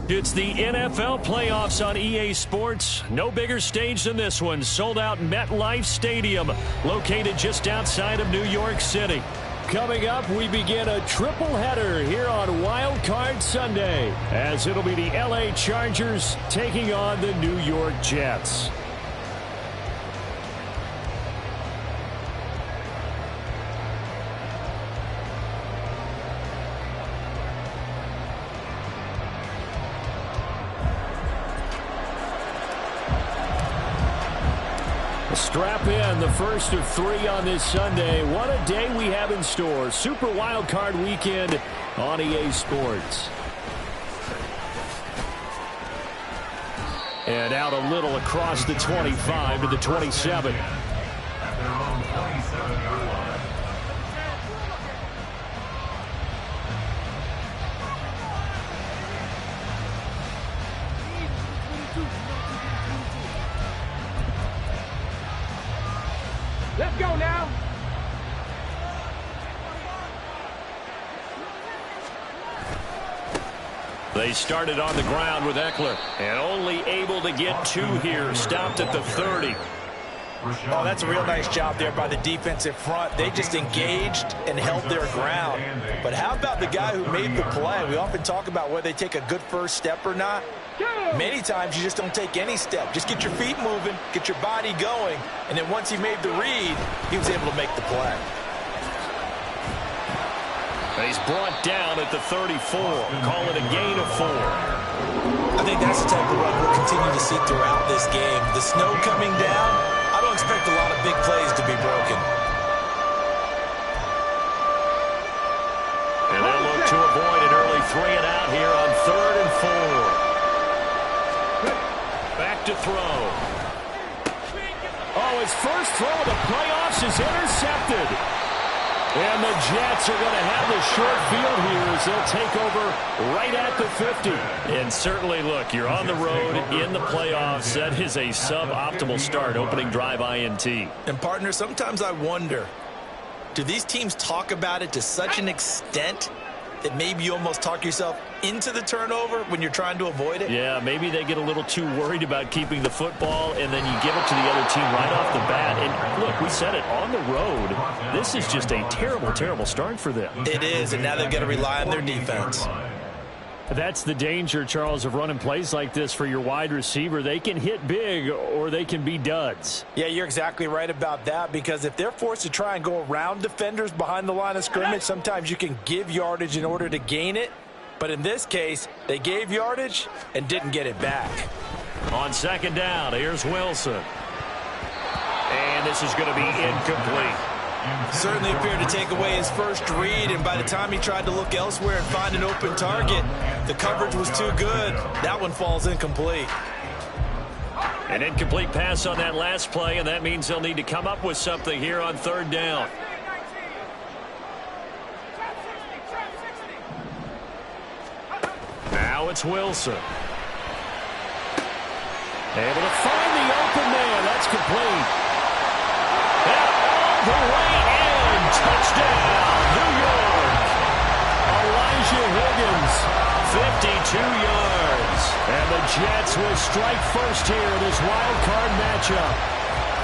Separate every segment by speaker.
Speaker 1: It's the NFL playoffs on EA Sports. No bigger stage than this one. Sold out MetLife Stadium, located just outside of New York City. Coming up, we begin a triple header here on Wild Card Sunday, as it'll be the LA Chargers taking on the New York Jets. Strap in, the first of 3 on this Sunday. What a day we have in store. Super Wild Card Weekend on EA Sports. And out a little across the 25 to the 27.
Speaker 2: Let's go now.
Speaker 1: They started on the ground with Eckler and only able to get 2 here. Stopped at the 30.
Speaker 3: Oh, that's a real nice job there by the defensive front. They just engaged and held their ground. But how about the guy who made the play? We often talk about whether they take a good first step or not. Many times you just don't take any step. Just get your feet moving, get your body going, and then once he made the read, he was able to make the play.
Speaker 1: He's brought down at the 34. Call it a gain of 4.
Speaker 3: I think that's the type of run we'll continue to see throughout this game. The snow coming down, I don't expect a lot of big plays to be broken.
Speaker 1: And they'll look to avoid an early 3 and out here on 3rd and 4. Back to throw. Oh, his first throw of the playoffs is intercepted. And the Jets are going to have the short field here as they'll take over right at the 50. And certainly, look, you're on the road in the playoffs. That is a suboptimal start, opening drive INT.
Speaker 3: And, partner, sometimes I wonder, do these teams talk about it to such an extent that maybe you almost talk yourself into the turnover when you're trying to avoid it?
Speaker 1: Yeah, maybe they get a little too worried about keeping the football, and then you give it to the other team right off the bat. And look, we said it, on the road, this is just a terrible, terrible start for them.
Speaker 3: It is, and now they've got to rely on their defense.
Speaker 1: That's the danger, Charles, of running plays like this for your wide receiver. They can hit big or they can be duds.
Speaker 3: Yeah, you're exactly right about that, because if they're forced to try and go around defenders behind the line of scrimmage, sometimes you can give yardage in order to gain it. But in this case, they gave yardage and didn't get it back.
Speaker 1: On 2nd down, here's Wilson. And this is going to be incomplete.
Speaker 3: Certainly appeared to take away his first read, and by the time he tried to look elsewhere and find an open target, the coverage was too good. That one falls incomplete.
Speaker 1: An incomplete pass on that last play, and that means they'll need to come up with something here on 3rd down. Now it's Wilson. Able to find the open man. That's complete. And all the way in. Touchdown, New York. Elijah Higgins, 52 yards. And the Jets will strike first here in this wild card matchup.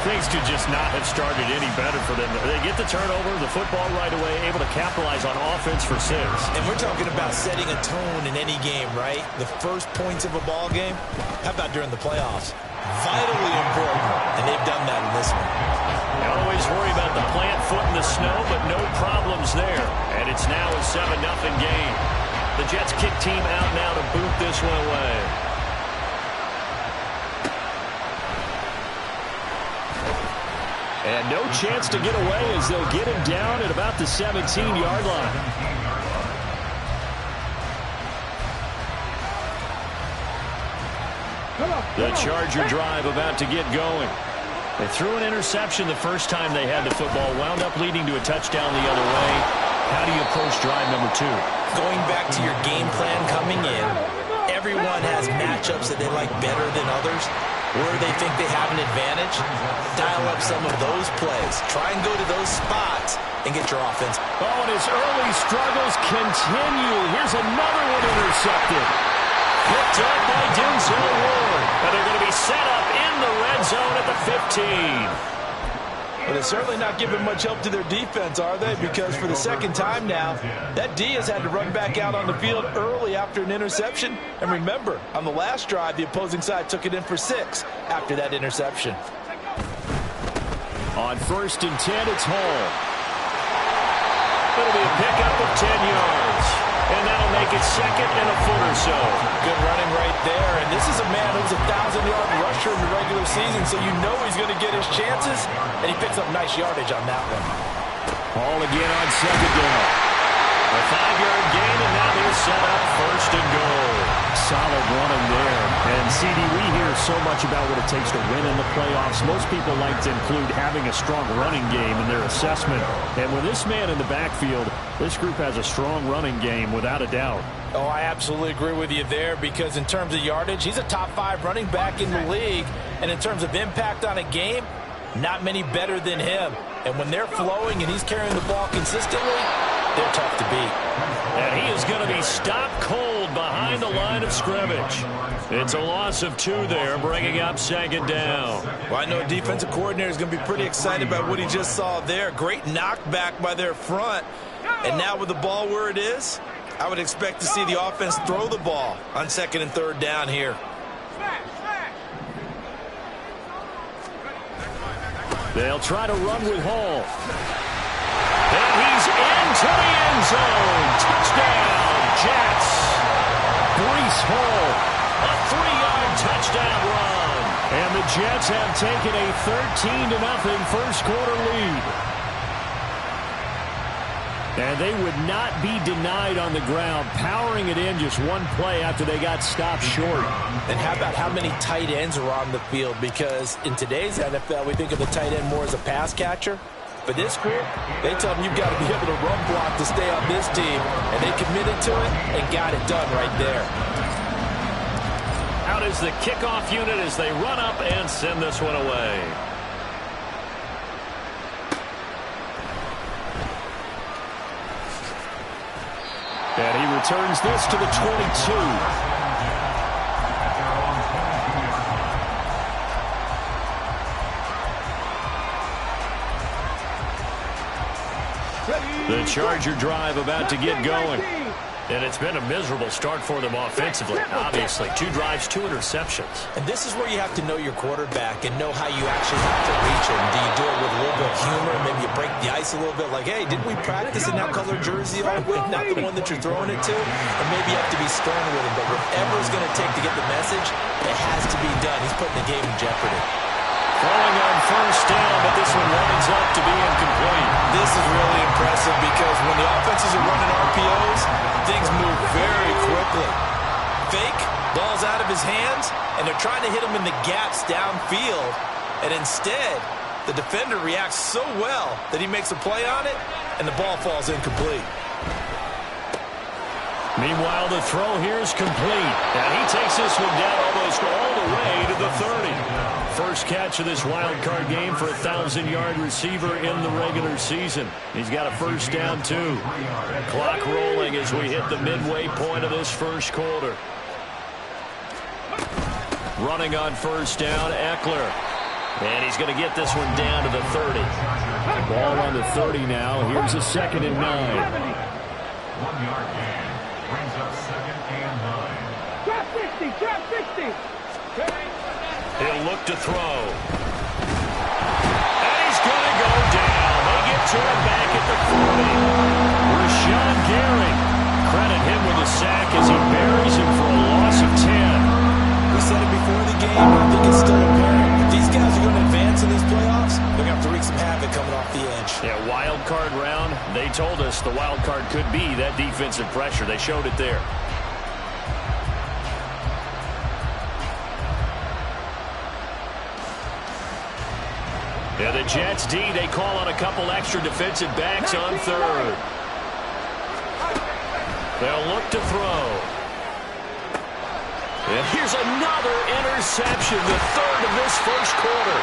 Speaker 1: Things could just not have started any better for them. They get the turnover, the football right away, able to capitalize on offense for 6.
Speaker 3: And we're talking about setting a tone in any game, right? The first points of a ball game. How about during the playoffs? Vitally important, and they've done that in this one.
Speaker 1: Always worry about the plant foot in the snow, but no problems there. And it's now a 7-0 game. The Jets kick team out now to boot this one away. And no chance to get away as they'll get him down at about the 17-yard line. The Charger drive about to get going. They threw an interception the first time they had the football, wound up leading to a touchdown the other way. How do you approach drive number 2?
Speaker 3: Going back to your game plan coming in, everyone has matchups that they like better than others. Where they think they have an advantage, dial up some of those plays. Try and go to those spots and get your offense.
Speaker 1: Oh, and his early struggles continue. Here's another one intercepted. Picked up by Denzel Ward. And they're going to be set up in the red zone at the 15.
Speaker 3: But they're certainly not giving much help to their defense, are they? Because for the second time now, that D has had to run back out on the field early after an interception. And remember, on the last drive, the opposing side took it in for 6 after that interception.
Speaker 1: On 1st and 10, it's Hall. It'll be a pickup of 10 yards. And that'll make it 2nd and a foot or so.
Speaker 3: Good running right there. And this is a man who's a 1,000-yard rusher in the regular season, so you know he's going to get his chances. And he picks up nice yardage on that one.
Speaker 1: Hall again on 2nd down. A 5-yard gain, and now they're set up 1st and goal. Solid running there. And, CD, we hear so much about what it takes to win in the playoffs. Most people like to include having a strong running game in their assessment. And with this man in the backfield, this group has a strong running game without a doubt.
Speaker 3: Oh, I absolutely agree with you there, because in terms of yardage, he's a top 5 running back in the league. And in terms of impact on a game, not many better than him. And when they're flowing and he's carrying the ball consistently, they're tough to beat.
Speaker 1: And he is going to be stopped cold behind the line of scrimmage. It's a loss of 2 there, bringing up 2nd down.
Speaker 3: Well, I know a defensive coordinator is going to be pretty excited about what he just saw there. Great knockback by their front. And now with the ball where it is, I would expect to see the offense throw the ball on 2nd and 3rd down here.
Speaker 1: They'll try to run with Hall. And he's into the end zone. Touchdown, Jets. Breece Hall, a 3-yard touchdown run. And the Jets have taken a 13-0 first quarter lead. And they would not be denied on the ground, powering it in just one play after they got stopped short.
Speaker 3: And how about how many tight ends are on the field? Because in today's NFL, we think of the tight end more as a pass catcher. For this group, they tell them you've got to be able to run block to stay on this team. And they committed to it and got it done right there.
Speaker 1: Out is the kickoff unit as they run up and send this one away. And he returns this to the 22. The Charger drive about to get going. And it's been a miserable start for them offensively. Obviously, 2 drives, 2 interceptions.
Speaker 3: And this is where you have to know your quarterback and know how you actually have to reach him. Do you do it with a little bit of humor? Maybe you break the ice a little bit like, hey, didn't we practice in that color jersey all week? Not the one that you're throwing it to. Or maybe you have to be stern with him. But whatever it's going to take to get the message, it has to be done. He's putting the game in jeopardy.
Speaker 1: Throwing on 1st down, but this one winds up to be incomplete.
Speaker 3: This is really impressive because when the offenses are running RPOs, things move very quickly. Fake, ball's out of his hands, and they're trying to hit him in the gaps downfield. And instead, the defender reacts so well that he makes a play on it, and the ball falls incomplete.
Speaker 1: Meanwhile, the throw here is complete. And he takes this one down almost all the way to the 30. First catch of this wild card game for a 1,000-yard receiver in the regular season. He's got a 1st down, too. Clock rolling as we hit the midway point of this first quarter. Running on 1st down, Eckler. And he's going to get this one down to the 30. Ball on the 30 now. Here's a 2nd and 9.
Speaker 2: 1 yard gain. Brings up 2nd and 9. Drop 60, drop 60.
Speaker 1: He'll look to throw. And he's going to go down. They get to him back at the 40. Rashawn Gary. Credit him with a sack as he buries him for a loss of 10.
Speaker 3: We said it before the game. I think it's still apparent. If these guys are going to advance in these playoffs, they're going to have to wreak some havoc coming off the edge.
Speaker 1: Yeah, wild card round. They told us the wild card could be that defensive pressure. They showed it there. Yeah, the Jets D, they call on a couple extra defensive backs on 3rd. They'll look to throw. And here's another interception, the 3rd of this first quarter.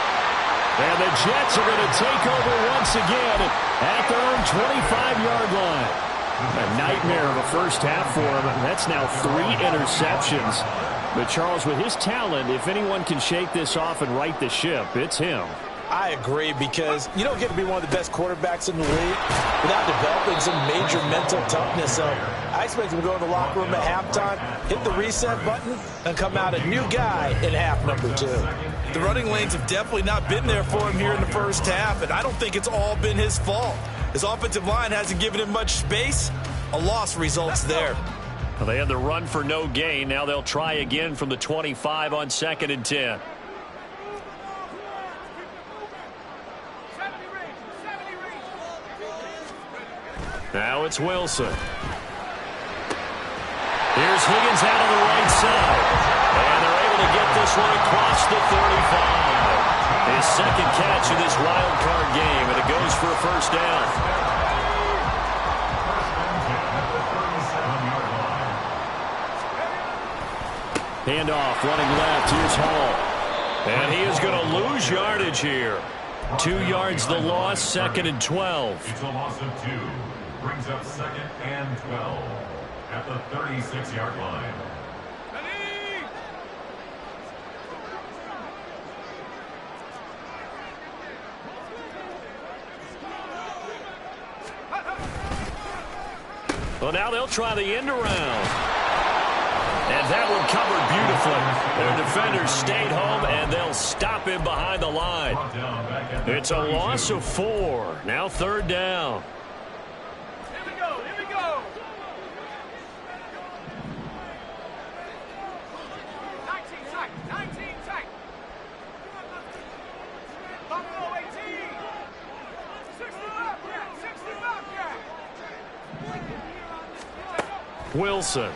Speaker 1: And the Jets are going to take over once again at their own 25-yard line. A nightmare of a first half for him. That's now 3 interceptions. But Charles, with his talent, if anyone can shake this off and right the ship, it's him.
Speaker 3: I agree, because you don't get to be one of the best quarterbacks in the league without developing some major mental toughness. So I expect him to go to the locker room at halftime, hit the reset button, and come out a new guy in half number 2. The running lanes have definitely not been there for him here in the first half, and I don't think it's all been his fault. His offensive line hasn't given him much space. A loss results there.
Speaker 1: Well, they had the run for no gain. Now they'll try again from the 25 on 2nd and 10. Now it's Wilson. Here's Higgins out on the right side. And they're able to get this one across the 35. His second catch in this wild card game, and it goes for a first down. Handoff, running left. Here's Hall. And he is going to lose yardage here. 2 yards the loss, 2nd and 12.
Speaker 2: It's a loss of 2. Brings up 2nd and 12 at the 36-yard line.
Speaker 1: Well, now they'll try the end around. And that one covered beautifully. Their defenders stayed home, and they'll stop him behind the line. It's a loss of 4. Now 3rd down.
Speaker 4: Here we go. 19 tight. Buffalo 18. 65 yard.
Speaker 1: Wilson.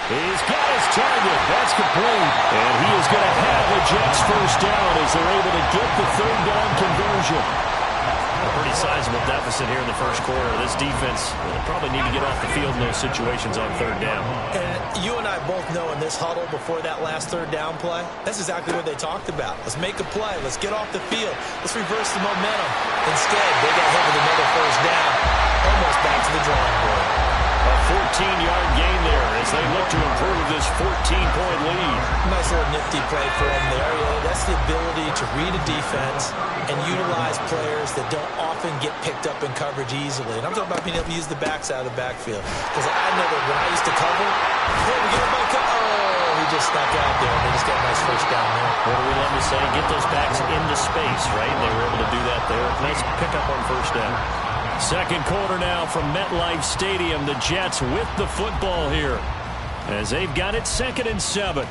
Speaker 1: He's got his target. That's complete. And he is going to have the Jets first down as they're able to get the 3rd down conversion. A pretty sizable deficit here in the first quarter. This defense will probably need to get off the field in those situations on 3rd down.
Speaker 3: And you and I both know in this huddle before that last 3rd down play, that's exactly what they talked about. Let's make a play. Let's get off the field. Let's reverse the momentum. Instead, they got hit with another first down. Almost back to the drawing board.
Speaker 1: A 14-yard gain there as they look to improve this 14-point lead.
Speaker 3: Nice little nifty play for them there. That's the ability to read a defense and utilize players that don't often get picked up in coverage easily. And I'm talking about being able to use the backs out of the backfield. Because I know that when I used to cover, he just stuck out there. And they just got a nice first down there.
Speaker 1: What do we love to say? Get those backs into space, right? They were able to do that there. Nice pickup on first down. Second quarter now from MetLife Stadium. The Jets with the football here as they've got it 2nd and 7.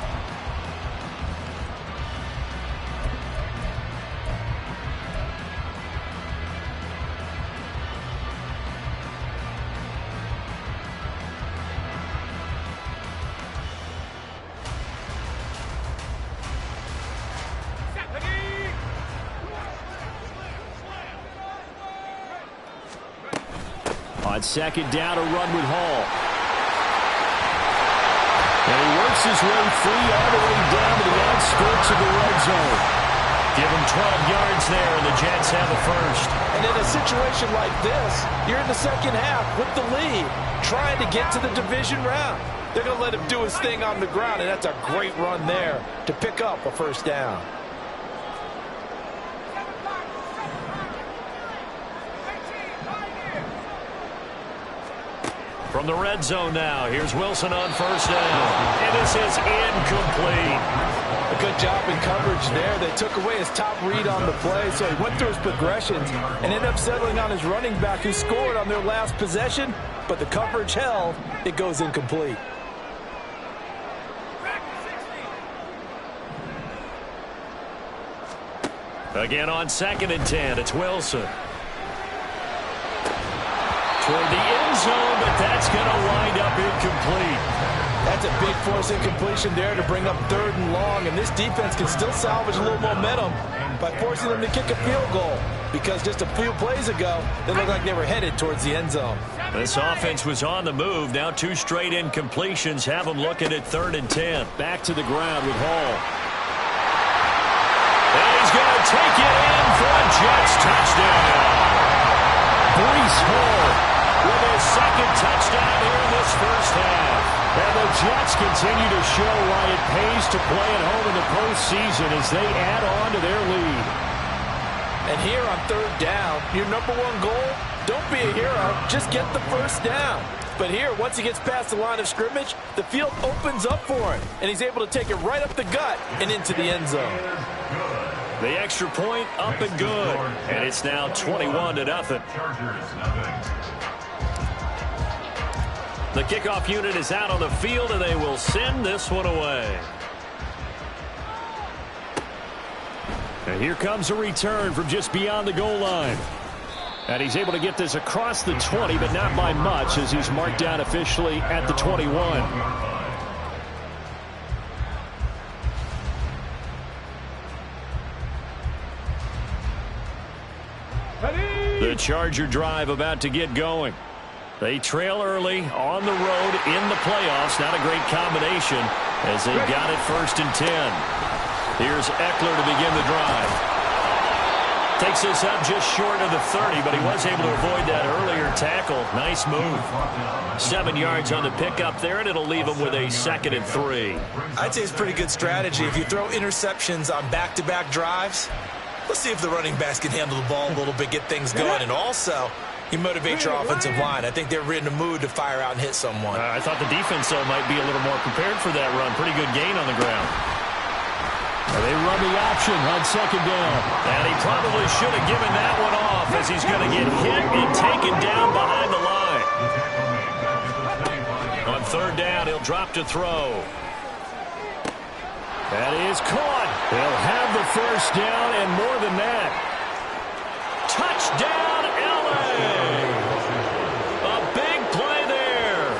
Speaker 1: On 2nd down, a run with Hall. And he works his way free all the way down to the outskirts of the red zone. Give him 12 yards there, and the Jets have a first.
Speaker 3: And in a situation like this, you're in the second half with the lead, trying to get to the division round. They're going to let him do his thing on the ground, and that's a great run there to pick up a first down.
Speaker 1: From the red zone now, here's Wilson on first down. And this is incomplete.
Speaker 3: A good job in coverage there. They took away his top read on the play, so he went through his progressions and ended up settling on his running back who scored on their last possession, but the coverage held. It goes incomplete.
Speaker 1: Again on 2nd and 10, it's Wilson. Toward the end zone, but that's going to wind up incomplete.
Speaker 3: That's a big force incompletion there to bring up 3rd and long, and this defense can still salvage a little momentum by forcing them to kick a field goal, because just a few plays ago, they looked like they were headed towards the end zone.
Speaker 1: This offense was on the move. Now 2 straight incompletions have them looking at 3rd and 10. Back to the ground with Hall. And he's going to take it in for a Jets touchdown. Breece Hall with his second touchdown here in this first half. And the Jets continue to show why it pays to play at home in the postseason as they add on to their lead.
Speaker 3: And here on third down, your number one goal, don't be a hero, just get the first down. But here, once he gets past the line of scrimmage, the field opens up for him, and he's able to take it right up the gut and into the end zone.
Speaker 1: The extra point up and good, and it's now 21-0. The kickoff unit is out on the field, and they will send this one away. And here comes a return from just beyond the goal line. And he's able to get this across the 20, but not by much, as he's marked down officially at the 21. The Charger drive about to get going. They trail early on the road in the playoffs. Not a great combination as they got it 1st and 10. Here's Eckler to begin the drive. Takes this up just short of the 30, but he was able to avoid that earlier tackle. Nice move. 7 yards on the pickup there, and it'll leave him with a 2nd and 3.
Speaker 3: I'd say it's pretty good strategy. If you throw interceptions on back-to-back drives, let's see if the running backs can handle the ball a little bit, get things going, and also you motivate your offensive line. I think they're in a mood to fire out and hit someone.
Speaker 1: I thought the defense, though, might be a little more prepared for that run. Pretty good gain on the ground. They run the option on 2nd down. And he probably should have given that one off as he's going to get hit and taken down behind the line. On 3rd down, he'll drop to throw. That is caught. He'll have the first down and more than that. Touchdown, LA! A big play there.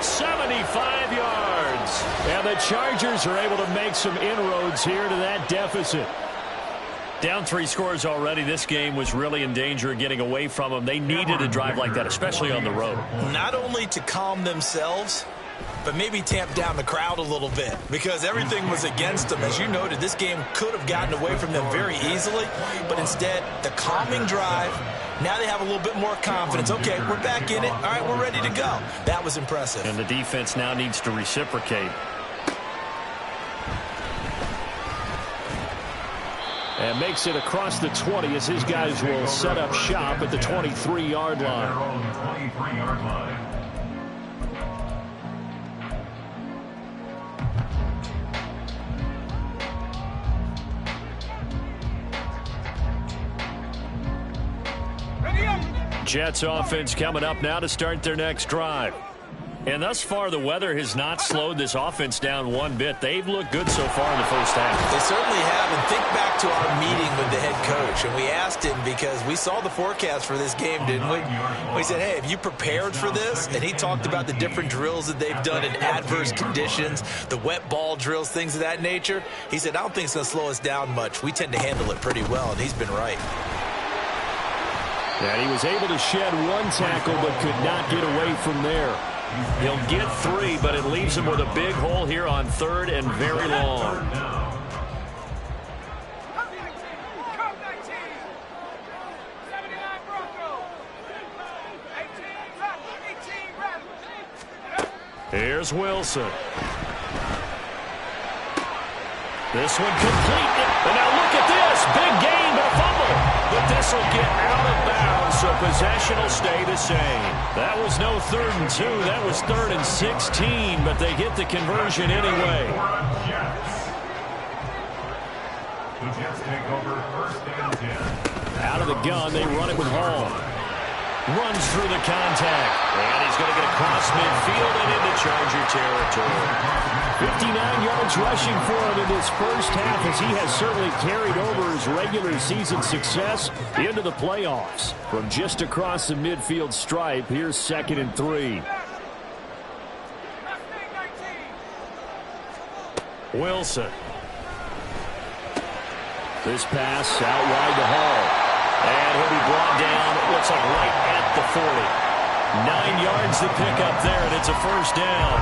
Speaker 1: 75 yards. And the Chargers are able to make some inroads here to that deficit. Down 3 scores already. This game was really in danger of getting away from them. They needed a drive like that, especially on the road.
Speaker 3: Not only to calm themselves, but maybe tamp down the crowd a little bit because everything was against them. As you noted, this game could have gotten away from them very easily, but instead, the calming drive, now they have a little bit more confidence. Okay, we're back in it. All right, we're ready to go. That was impressive.
Speaker 1: And the defense now needs to reciprocate. And makes it across the 20 as his guys will set up shop at the 23-yard line. Jets offense coming up now to start their next drive. And thus far, the weather has not slowed this offense down one bit. They've looked good so far in the first half.
Speaker 3: They certainly have. And think back to our meeting with the head coach. And we asked him because we saw the forecast for this game, didn't we? We said, hey, have you prepared for this? And he talked about the different drills that they've done in adverse conditions, the wet ball drills, things of that nature. He said, I don't think it's going to slow us down much. We tend to handle it pretty well, and he's been right.
Speaker 1: And he was able to shed 1 tackle but could not get away from there. He'll get 3, but it leaves him with a big hole here on 3rd and very long. Here's Wilson. This one complete. And now look at this. Big gain, but a fumble. But this will get out of bounds, so possession will stay the same. That was no 3rd and 2. That was 3rd and 16, but they get the conversion anyway.
Speaker 2: The Jets take over 1st and 10.
Speaker 1: Out of the gun, they run it with Hall. Runs through the contact. And he's going to get across midfield and into Charger territory. 59 yards rushing for him in this first half as he has certainly carried over his regular season success into the playoffs. From just across the midfield stripe, here's 2nd and 3. Wilson. This pass out wide to Hall. And he'll be brought down, looks like right at the 40. 9 yards to pick up there, and it's a first down.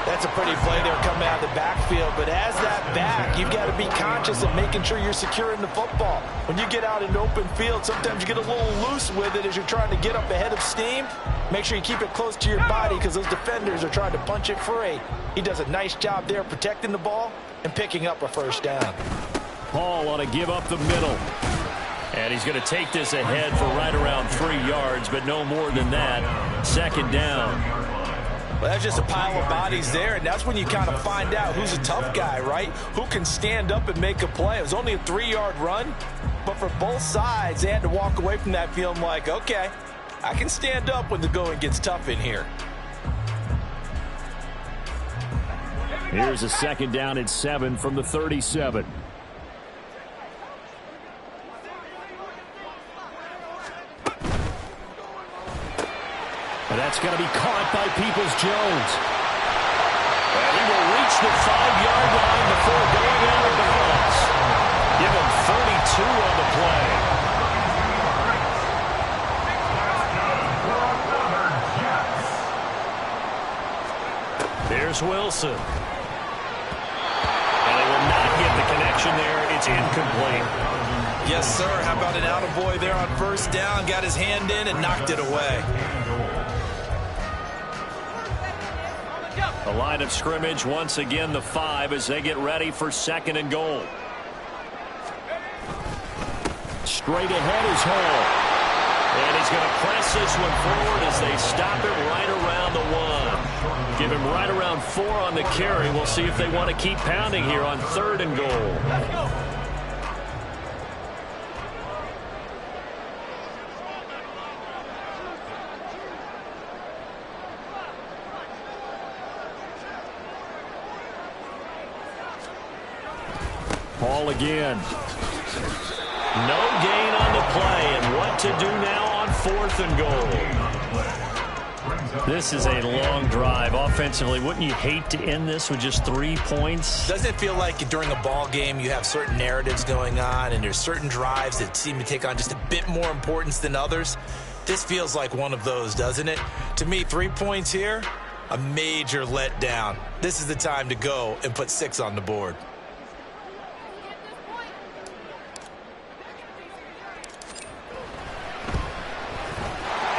Speaker 3: That's a pretty play there coming out of the backfield. But as that back, you've got to be conscious of making sure you're securing the football. When you get out into open field, sometimes you get a little loose with it as you're trying to get up ahead of steam. Make sure you keep it close to your body because those defenders are trying to punch it free. He does a nice job there protecting the ball and picking up a first down.
Speaker 1: Paul ought to give up the middle. And he's going to take this ahead for right around 3 yards, but no more than that. Second down.
Speaker 3: Well, that's just a pile of bodies there, and that's when you kind of find out who's a tough guy, right? Who can stand up and make a play. It was only a 3-yard run, but for both sides, they had to walk away from that feeling like, okay, I can stand up when the going gets tough in here.
Speaker 1: Here's a second down and 7 from the 37. And that's going to be caught by Peoples-Jones. And he will reach the 5-yard line before going out of bounds. Give him 32 on the play. There's Wilson. And they will not get the connection there. It's incomplete.
Speaker 3: Yes, sir. How about an attaboy there on first down? Got his hand in and knocked it away.
Speaker 1: The line of scrimmage, once again, the 5 as they get ready for second and goal. Straight ahead is Hall. And he's going to press this one forward as they stop it right around the 1. Give him right around 4 on the carry. We'll see if they want to keep pounding here on third and goal.
Speaker 4: Let's go.
Speaker 1: Paul again. No gain on the play, and what to do now on fourth and goal. This is a long drive offensively. Wouldn't you hate to end this with just 3 points?
Speaker 3: Doesn't it feel like during a ball game you have certain narratives going on and there's certain drives that seem to take on just a bit more importance than others? This feels like one of those, doesn't it? To me, 3 points here, a major letdown. This is the time to go and put 6 on the board.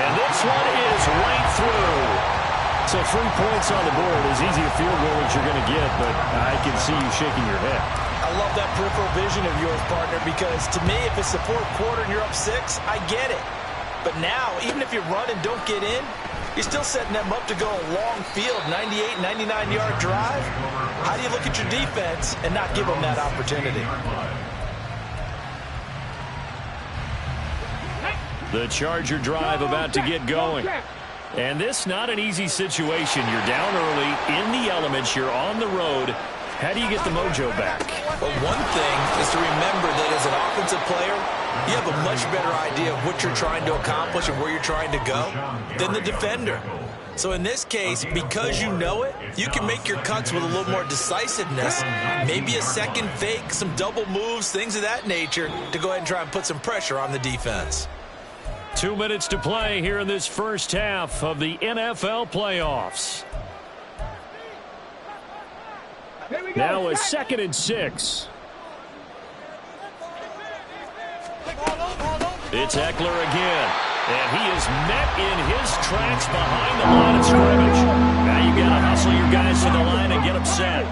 Speaker 1: And this one is right through. So 3 points on the board, as easy a field goal as you're going to get, but I can see you shaking your head.
Speaker 3: I love that peripheral vision of yours, partner, because to me, if it's the fourth quarter and you're up 6, I get it. But now, even if you run and don't get in, you're still setting them up to go a long field, 98, 99-yard drive. How do you look at your defense and not give them that opportunity?
Speaker 1: The Charger drive about to get going. And this not an easy situation. You're down early, in the elements, you're on the road. How do you get the mojo back?
Speaker 3: Well, one thing is to remember that as an offensive player, you have a much better idea of what you're trying to accomplish and where you're trying to go than the defender. So in this case, because you know it, you can make your cuts with a little more decisiveness, maybe a second fake, some double moves, things of that nature, to go ahead and try and put some pressure on the defense.
Speaker 1: 2 minutes to play here in this first half of the NFL playoffs. Now a 2nd and 6. It's Eckler again. And he is met in his tracks behind the line of scrimmage. Now you got to hustle your guys to the line and get them set.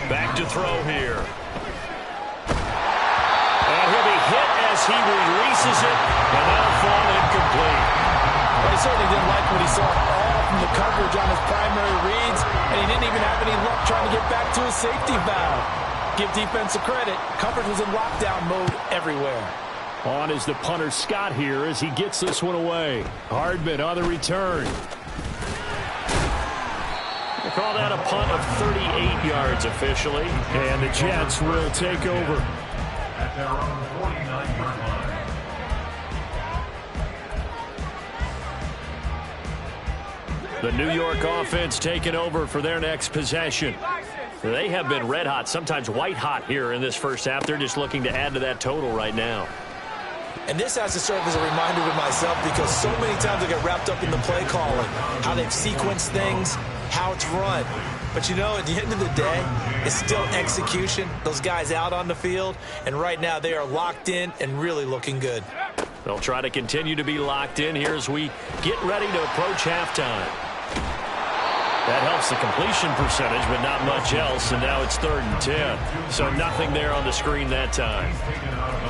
Speaker 1: Back to throw here. And he'll be hit as he releases it, and that'll fall incomplete.
Speaker 3: Well, he certainly didn't like what he saw all from the coverage on his primary reads, and he didn't even have any luck trying to get back to his safety valve. Give defense a credit. Coverage was in lockdown mode everywhere.
Speaker 1: On is the punter Scott here as he gets this one away. Hardman on the return. They call that a punt of 38 yards officially, and the Jets will take over.
Speaker 2: At their own 49-yard line.
Speaker 1: The New York offense taking over for their next possession. They have been red hot, sometimes white hot here in this first half. They're just looking to add to that total right now.
Speaker 3: And this has to serve as a reminder to myself because so many times I get wrapped up in the play calling, how they've sequenced things, how it's run. But, you know, at the end of the day, it's still execution. Those guys out on the field, and right now they are locked in and really looking good.
Speaker 1: They'll try to continue to be locked in here as we get ready to approach halftime. That helps the completion percentage, but not much else, and now it's 3rd and 10. So nothing there on the screen that time.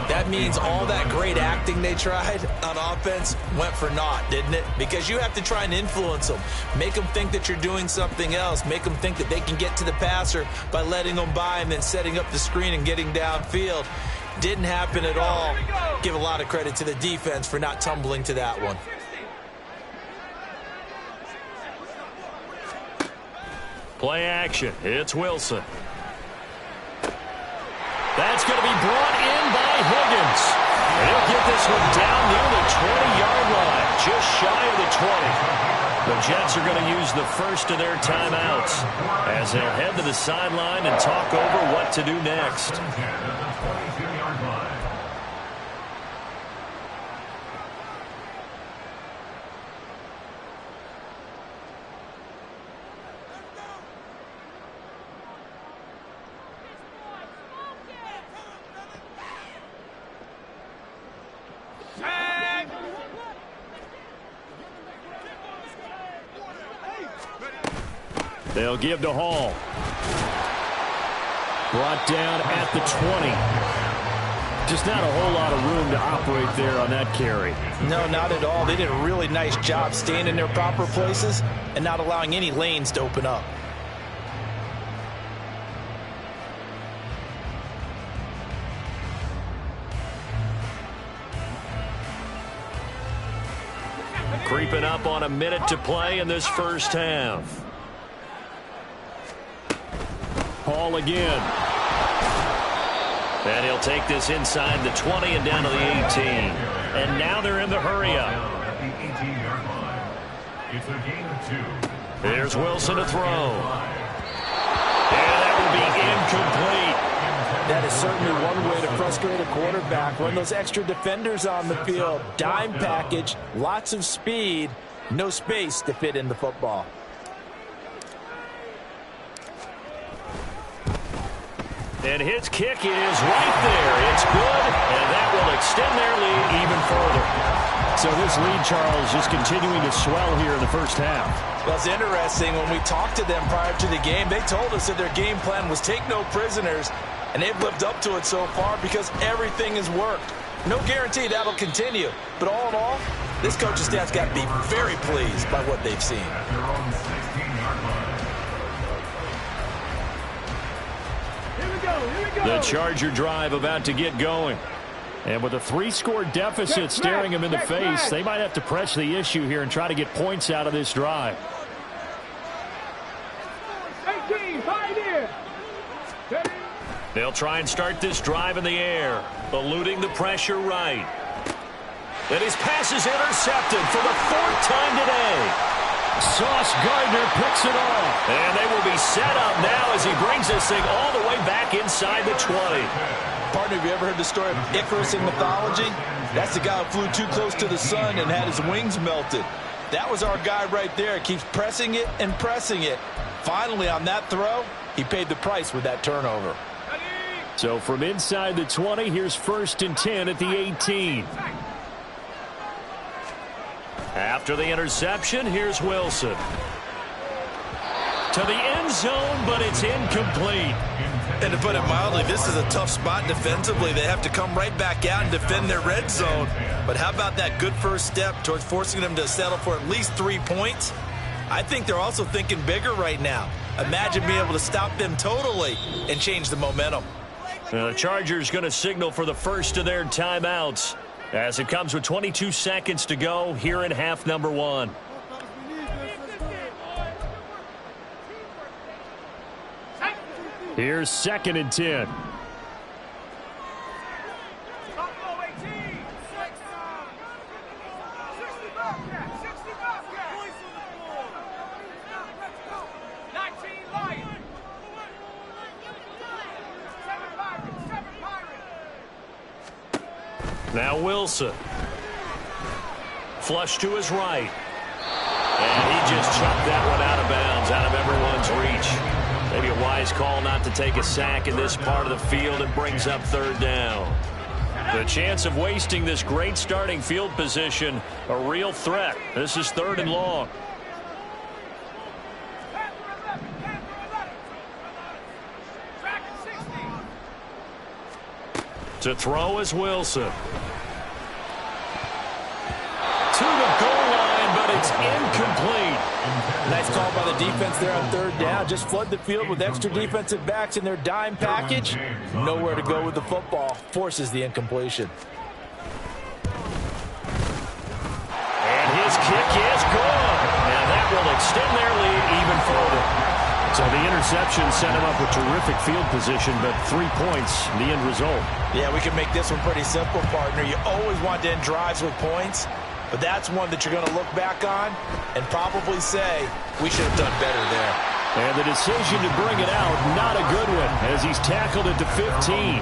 Speaker 3: That means all that great acting they tried on offense went for naught, didn't it? Because you have to try and influence them. Make them think that you're doing something else. Make them think that they can get to the passer by letting them by and then setting up the screen and getting downfield. Didn't happen at all. Give a lot of credit to the defense for not tumbling to that one.
Speaker 1: Play action. It's Wilson. That's going to be brought in by Higgins. And he'll get this one down near the 20-yard line, just shy of the 20. The Jets are going to use the first of their timeouts as they'll head to the sideline and talk over what to do next. They'll give to Hall. Brought down at the 20. Just not a whole lot of room to operate there on that carry.
Speaker 3: No, not at all. They did a really nice job staying in their proper places and not allowing any lanes to open up.
Speaker 1: Creeping up on a minute to play in this first half. Hall again. And he'll take this inside the 20 and down to the 18. And now they're in the hurry-up. There's Wilson to throw. And that will be incomplete.
Speaker 3: That is certainly one way to frustrate a quarterback. Run those extra defenders on the field. Dime package, lots of speed, no space to fit in the football.
Speaker 1: And his kick is right there. It's good, and that will extend their lead even further. So this lead, Charles, just continuing to swell here in the first half.
Speaker 3: Well, it's interesting. When we talked to them prior to the game, they told us that their game plan was take no prisoners, and they've lived up to it so far because everything has worked. No guarantee that'll continue. But all in all, this coaching staff's got to be very pleased by what they've seen.
Speaker 1: The Charger drive about to get going. And with a 3-score deficit staring them in the face, they might have to press the issue here and try to get points out of this drive.
Speaker 4: 18, fight here.
Speaker 1: They'll try and start this drive in the air, eluding the pressure right. And his pass is intercepted for the 4th time today. Sauce Gardner picks it off. And they will be set up now as he brings this thing all the way back inside the 20.
Speaker 3: Partner, have you ever heard the story of Icarus in mythology? That's the guy who flew too close to the sun and had his wings melted. That was our guy right there. Keeps pressing it and pressing it. Finally, on that throw, he paid the price with that turnover.
Speaker 1: So from inside the 20, here's 1st and 10 at the 18. After the interception, here's Wilson. To the end zone, but it's incomplete.
Speaker 3: And to put it mildly, this is a tough spot defensively. They have to come right back out and defend their red zone. But how about that good first step towards forcing them to settle for at least 3 points? I think they're also thinking bigger right now. Imagine being able to stop them totally and change the momentum.
Speaker 1: The Chargers going to signal for the first of their timeouts as it comes with 22 seconds to go here in half number 1. Here's 2nd and 10. Now Wilson. Flush to his right. And he just chucked that one out of bounds, out of everyone's reach. Maybe a wise call not to take a sack in this part of the field, and brings up third down. The chance of wasting this great starting field position, a real threat. This is third and long. To throw is Wilson. To the goal line, but it's incomplete.
Speaker 3: Nice call by the defense there on third down. Just flood the field with extra defensive backs in their dime package. Nowhere to go with the football. Forces the incompletion.
Speaker 1: And his kick is good. Now that will extend their lead even further. So the interception set him up with terrific field position, but 3 points, the end result.
Speaker 3: Yeah, we can make this one pretty simple, partner. You always want to end drives with points, but that's one that you're going to look back on and probably say, we should have done better there.
Speaker 1: And the decision to bring it out, not a good one, as he's tackled it to 15.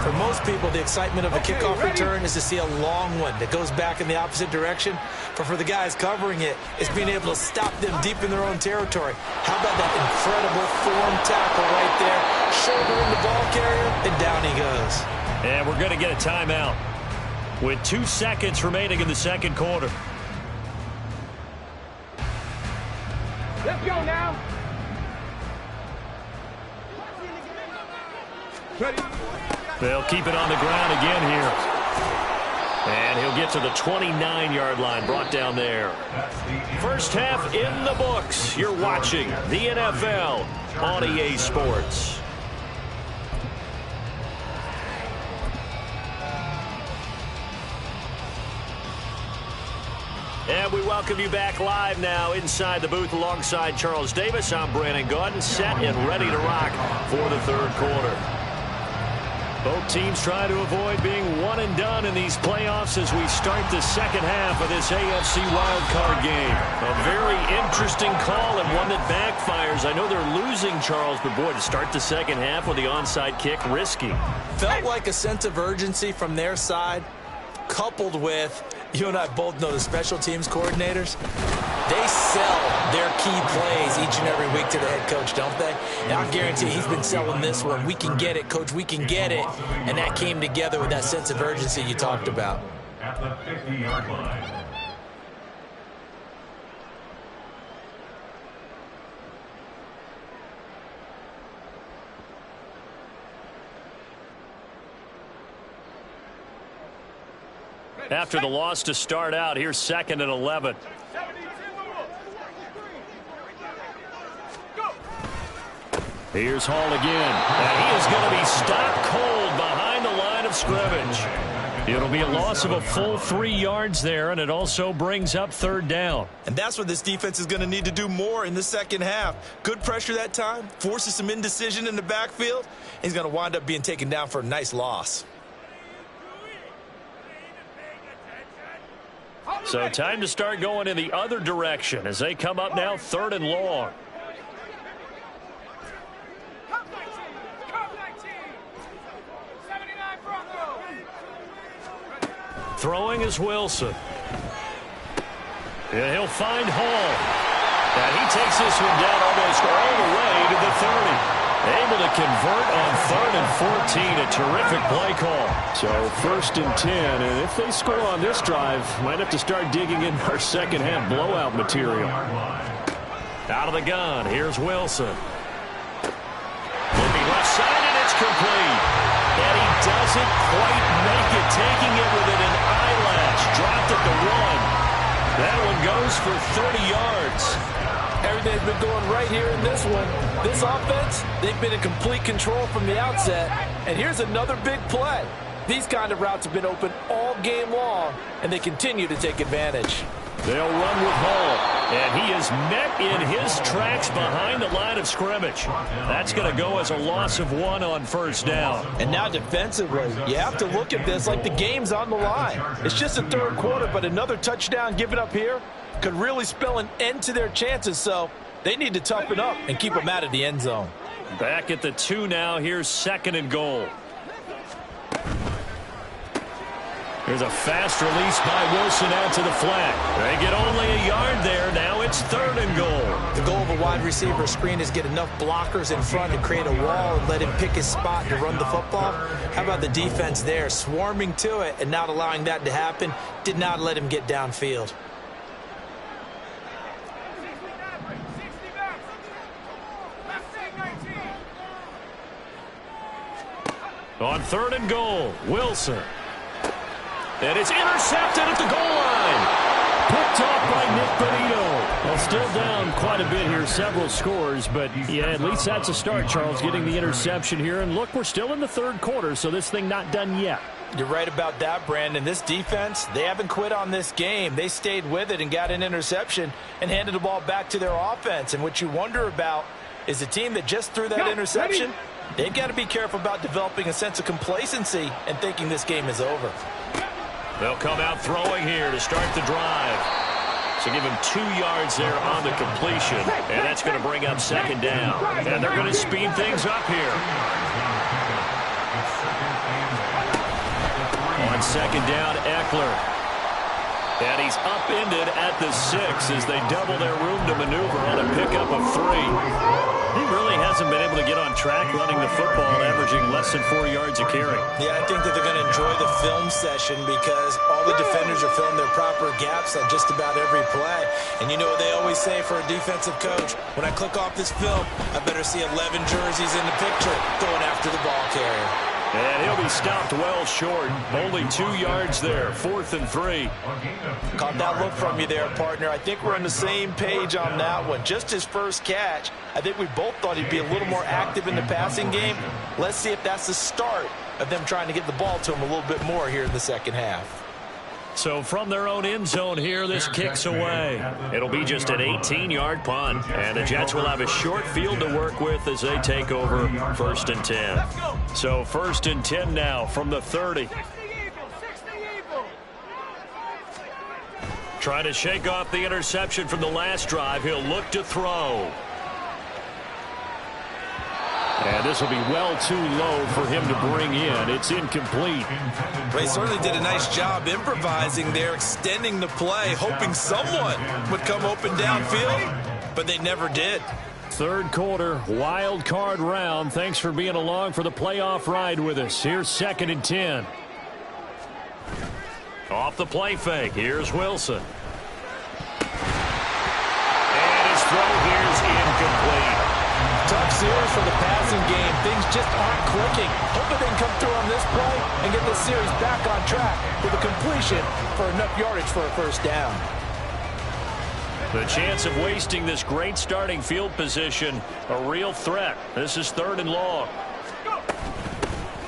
Speaker 3: For most people, the excitement of a kickoff return is to see a long one that goes back in the opposite direction. But for the guys covering it, it's being able to stop them deep in their own territory. How about that incredible form tackle right there? Shouldering the ball carrier, and down he goes.
Speaker 1: And we're going to get a timeout with 2 seconds remaining in the second quarter.
Speaker 4: Let's go now. Ready?
Speaker 1: They'll keep it on the ground again here. And he'll get to the 29-yard line, brought down there. First half in the books. You're watching the NFL on EA Sports. And we welcome you back live now inside the booth alongside Charles Davis. I'm Brandon Gaudin, set and ready to rock for the third quarter. Both teams try to avoid being one and done in these playoffs as we start the second half of this AFC wildcard game. A very interesting call and one that backfires. I know they're losing, Charles, but boy, to start the second half with the onside kick, risky.
Speaker 3: Felt like a sense of urgency from their side, coupled with, you and I both know the special teams coordinators, they sell their key plays each and every week to the head coach, don't they? Now, I guarantee he's been selling this one. We can get it, coach, we can get it. And that came together with that sense of urgency you talked about.
Speaker 2: At the 50-yard line.
Speaker 1: After the loss to start out, here's 2nd and 11. Here's Hall again. And he is going to be stopped cold behind the line of scrimmage. It'll be a loss of a full 3 yards there, and it also brings up third down.
Speaker 3: And that's what this defense is going to need to do more in the second half. Good pressure that time, forces some indecision in the backfield. He's going to wind up being taken down for a nice loss.
Speaker 1: So time to start going in the other direction as they come up now 3rd and long. Throwing is Wilson. Yeah, he'll find Hall. And he takes this one down almost all the way to the 30. Able to convert on 3rd and 14. A terrific play call. So 1st and 10. And if they score on this drive, might have to start digging in our second half blowout material. Out of the gun. Here's Wilson. Looking left side, and it's complete. And he doesn't quite make it. Taking it within an eyelash. Dropped at the 1. That one goes for 30 yards.
Speaker 3: Everything's been going right here in this one. This offense, they've been in complete control from the outset. And here's another big play. These kind of routes have been open all game long, and they continue to take advantage.
Speaker 1: They'll run with Hall, and he is met in his tracks behind the line of scrimmage. That's going to go as a loss of 1 on 1st down.
Speaker 3: And now defensively, you have to look at this like the game's on the line. It's just the third quarter, but another touchdown given up here could really spell an end to their chances, so they need to toughen up and keep them out of the end zone.
Speaker 1: Back at the 2 now. Here's 2nd and goal. There's a fast release by Wilson out to the flat. They get only a yard there. Now it's 3rd and goal.
Speaker 3: The goal of a wide receiver screen is get enough blockers in front to create a wall and let him pick his spot to run the football. How about the defense there, swarming to it and not allowing that to happen? Did not let him get downfield.
Speaker 1: On 3rd and goal, Wilson. And it's intercepted at the goal line. Picked off by Nick Benito. Well, still down quite a bit here, several scores, but yeah, at least that's a start, Charles, getting the interception here. And look, we're still in the 3rd quarter, so this thing not done yet.
Speaker 3: You're right about that, Brandon. This defense, they haven't quit on this game. They stayed with it and got an interception and handed the ball back to their offense. And what you wonder about is the team that just threw that interception, they've got to be careful about developing a sense of complacency and thinking this game is over.
Speaker 1: They'll come out throwing here to start the drive. So give him 2 yards there on the completion, and that's going to bring up 2nd down. And they're going to speed things up here. On 2nd down, Eckler. And he's upended at the 6 as they double their room to maneuver on a pickup of 3. He really hasn't been able to get on track running the football, averaging less than 4 yards a carry.
Speaker 3: Yeah, I think that they're going to enjoy the film session because all the defenders are filling their proper gaps on just about every play. And you know what they always say for a defensive coach? When I click off this film, I better see 11 jerseys in the picture going after the ball carrier.
Speaker 1: And he'll be stopped well short. Only 2 yards there. 4th and 3.
Speaker 3: Caught that look from you there, partner. I think we're on the same page on that one. Just his first catch. I think we both thought he'd be a little more active in the passing game. Let's see if that's the start of them trying to get the ball to him a little bit more here in the 2nd half.
Speaker 1: So from their own end zone here, this kicks away. It'll be just an 18-yard punt. And the Jets will have a short field to work with as they take over 1st and 10. So 1st and 10 now from the 30. Trying to shake off the interception from the last drive. He'll look to throw. And this will be well too low for him to bring in. It's incomplete.
Speaker 3: Well, he certainly did a nice job improvising there, extending the play, hoping someone would come open downfield, but they never did.
Speaker 1: 3rd quarter, wild card round. Thanks for being along for the playoff ride with us. Here's 2nd and 10. Off the play fake. Here's Wilson. And his throw here's incomplete.
Speaker 3: Tough series for the passing game. Things just aren't clicking. Hoping they can come through on this play and get this series back on track with a completion for enough yardage for a 1st down.
Speaker 1: The chance of wasting this great starting field position, a real threat. This is 3rd and long.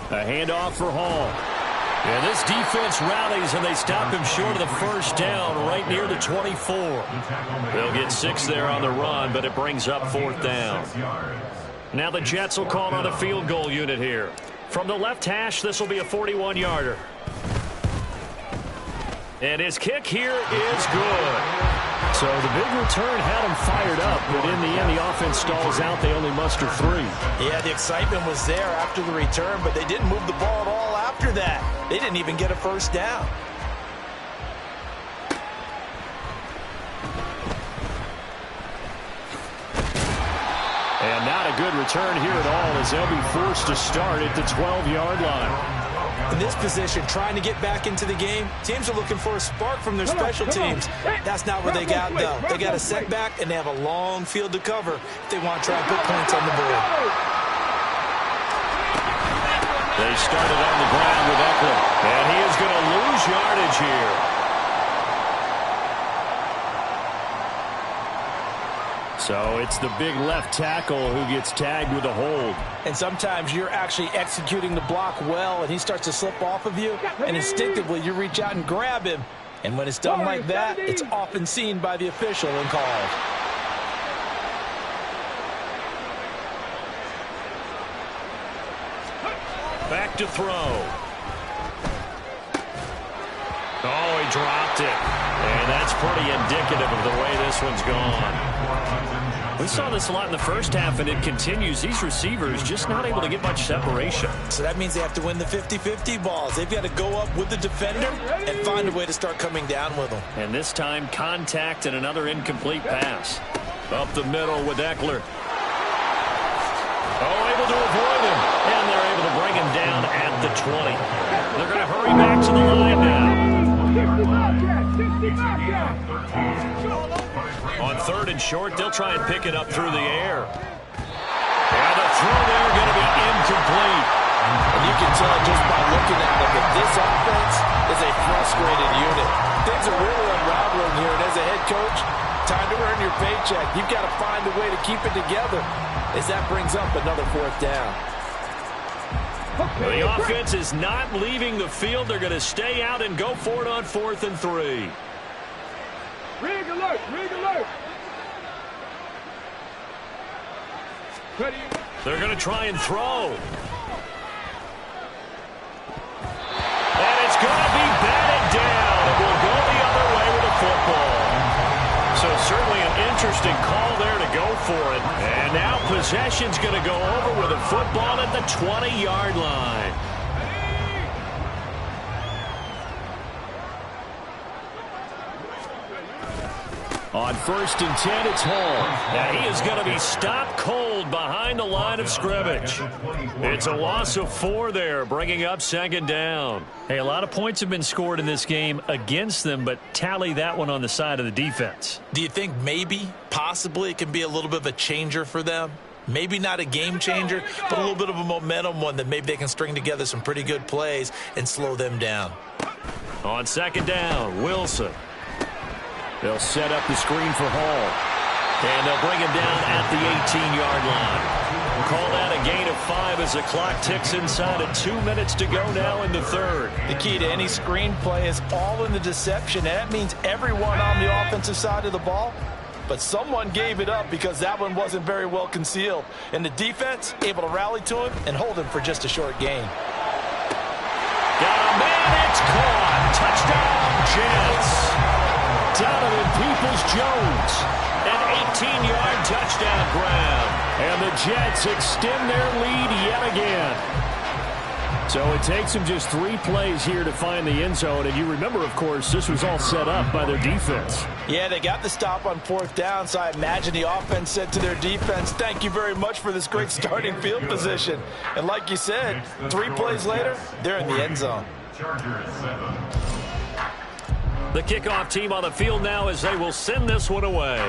Speaker 1: A handoff for Hall. And this defense rallies, and they stop him short of the 1st down right near the 24. They'll get 6 there on the run, but it brings up 4th down. Now the Jets will call on a field goal unit here. From the left hash, this will be a 41-yarder. And his kick here is good. So the big return had him fired up, but in the end, the offense stalls out. They only muster 3.
Speaker 3: Yeah, the excitement was there after the return, but they didn't move the ball at all after that. They didn't even get a 1st down.
Speaker 1: And not a good return here at all as they'll be forced to start at the 12-yard line.
Speaker 3: In this position, trying to get back into the game, teams are looking for a spark from their special teams. That's not what they got, though. They got a setback, and they have a long field to cover if they want to try and put points on the board.
Speaker 1: They started on the ground with Eckler, and he is going to lose yardage here. So it's the big left tackle who gets tagged with a hold.
Speaker 3: And sometimes you're actually executing the block well, and he starts to slip off of you, and instinctively you reach out and grab him. And when it's done like that, it's often seen by the official and called.
Speaker 1: Back to throw. Oh, he dropped it. And that's pretty indicative of the way this one's gone. We saw this a lot in the first half, and it continues. These receivers just not able to get much separation.
Speaker 3: So that means they have to win the 50-50 balls. They've got to go up with the defender and find a way to start coming down with them.
Speaker 1: And this time, contact and another incomplete pass. Up the middle with Eckler. Oh, able to avoid him. And they're able to bring him down at the 20. They're going to hurry back to the line now. On 3rd and short, they'll try and pick it up through the air. And the throw there going to be incomplete.
Speaker 3: And you can tell just by looking at them that this offense is a frustrated unit. Things are really unraveling here, and as a head coach, time to earn your paycheck. You've got to find a way to keep it together as that brings up another 4th down.
Speaker 1: The offense is not leaving the field. They're going to stay out and go for it on 4th and 3.
Speaker 4: Rig alert, rig alert. Ready.
Speaker 1: They're going to try and throw. And it's going to be batted down. It will go the other way with the football. So certainly an interesting call there to go for it. And now possession's going to go over with a football at the 20-yard line. On 1st and 10, it's Hall. Now he is going to be stopped cold behind the line of scrimmage. It's a loss of 4 there, bringing up 2nd down. Hey, a lot of points have been scored in this game against them, but tally that one on the side of the defense.
Speaker 3: Do you think maybe, possibly, it can be a little bit of a changer for them? Maybe not a game changer, but a little bit of a momentum one that maybe they can string together some pretty good plays and slow them down.
Speaker 1: On 2nd down, Wilson. They'll set up the screen for Hall. And they'll bring him down at the 18-yard line. We'll call that a gain of 5 as the clock ticks inside of 2 minutes to go now in the 3rd.
Speaker 3: The key to any screen play is all in the deception. And that means everyone on the offensive side of the ball. But someone gave it up because that one wasn't very well concealed. And the defense able to rally to him and hold him for just a short gain.
Speaker 1: Got a man, it's caught. Touchdown, Jets. Donovan Peoples-Jones, an 18-yard touchdown grab. And the Jets extend their lead yet again. So it takes them just 3 plays here to find the end zone. And you remember, of course, this was all set up by their defense.
Speaker 3: Yeah, they got the stop on 4th down, so I imagine the offense said to their defense, thank you very much for this great starting field position. And like you said, 3 plays later, they're in the end zone.
Speaker 2: Chargers 7.
Speaker 1: The kickoff team on the field now as they will send this one away.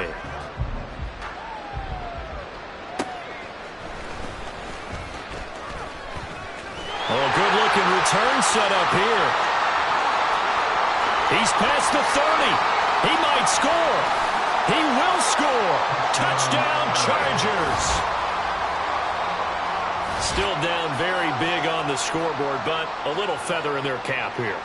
Speaker 1: Oh, good-looking return set up here. He's past the 30. He might score. He will score. Touchdown, Chargers. Still down very big on the scoreboard, but a little feather in their cap here.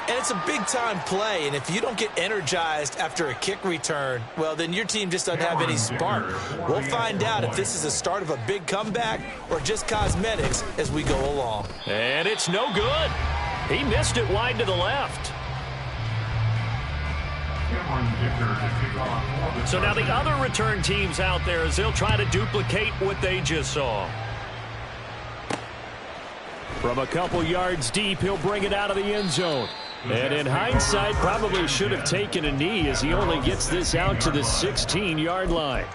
Speaker 3: And it's a big-time play, and if you don't get energized after a kick return, well, then your team just doesn't have any spark. We'll find out if this is the start of a big comeback or just cosmetics as we go along.
Speaker 1: And it's no good. He missed it wide to the left. So now the other return teams out there as they'll try to duplicate what they just saw. From a couple yards deep, he'll bring it out of the end zone. And in hindsight, probably should have taken a knee as he only gets this out to the 16-yard line.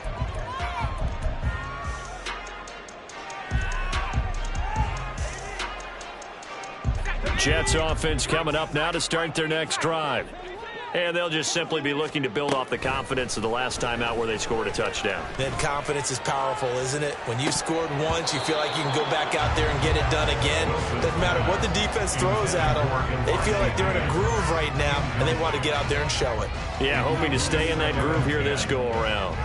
Speaker 1: Jets offense coming up now to start their next drive. And they'll just simply be looking to build off the confidence of the last time out where they scored a touchdown.
Speaker 3: Then confidence is powerful, isn't it? When you scored once, you feel like you can go back out there and get it done again. Doesn't matter what the defense throws at them. They feel like they're in a groove right now, and they want to get out there and show it.
Speaker 1: Yeah, hoping to stay in that groove here this go-around.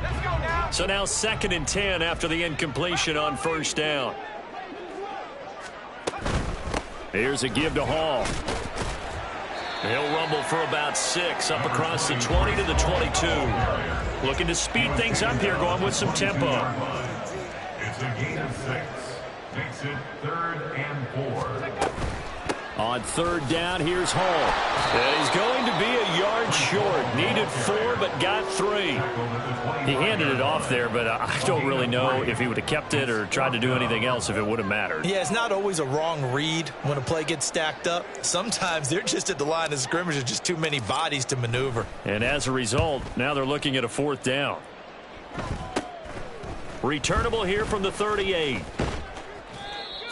Speaker 4: Let's go now.
Speaker 1: So now 2nd and 10 after the incompletion on 1st down. Here's a give to Hall. He'll rumble for about 6 up across the 20 to the 22. Looking to speed things up here, going with some tempo.
Speaker 2: It's a gain of 6. Makes it 3rd and 4.
Speaker 1: On third down, here's Hall. And he's going to be a yard short. Needed 4, but got 3. He handed it off there, but I don't really know if he would have kept it or tried to do anything else if it would have mattered.
Speaker 3: Yeah, it's not always a wrong read when a play gets stacked up. Sometimes they're just at the line of scrimmage. There's just too many bodies to maneuver.
Speaker 1: And as a result, now they're looking at a 4th down. Returnable here from the 38.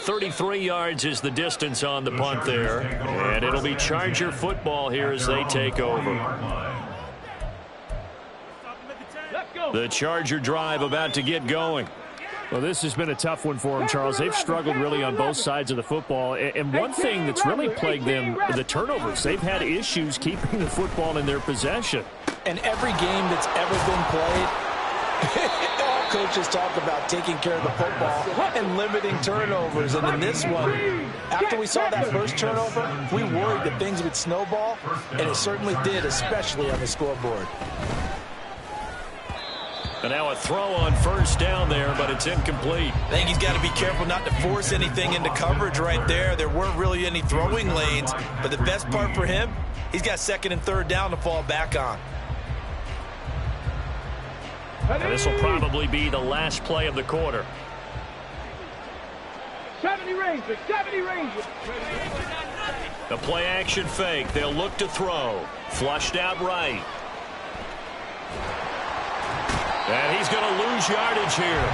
Speaker 1: 33 yards is the distance on the punt there. And it'll be Charger football here as they take over. The Charger drive about to get going.
Speaker 5: Well, this has been a tough one for them, Charles. They've struggled really on both sides of the football. And one thing that's really plagued them, the turnovers. They've had issues keeping the football in their possession.
Speaker 3: And every game that's ever been played, all coaches talk about taking care of the football and limiting turnovers. And in this one, after we saw that first turnover, we worried that things would snowball, and it certainly did, especially on the scoreboard.
Speaker 1: And now a throw on first down there, but it's incomplete.
Speaker 3: I think he's got to be careful not to force anything into coverage right there. There weren't really any throwing lanes, but the best part for him, he's got 2nd and 3rd down to fall back on.
Speaker 1: And this will probably be the last play of the quarter.
Speaker 4: 70 Rangers, 70 Rangers.
Speaker 1: The play action fake. They'll look to throw. Flushed out right. And he's going to lose yardage here,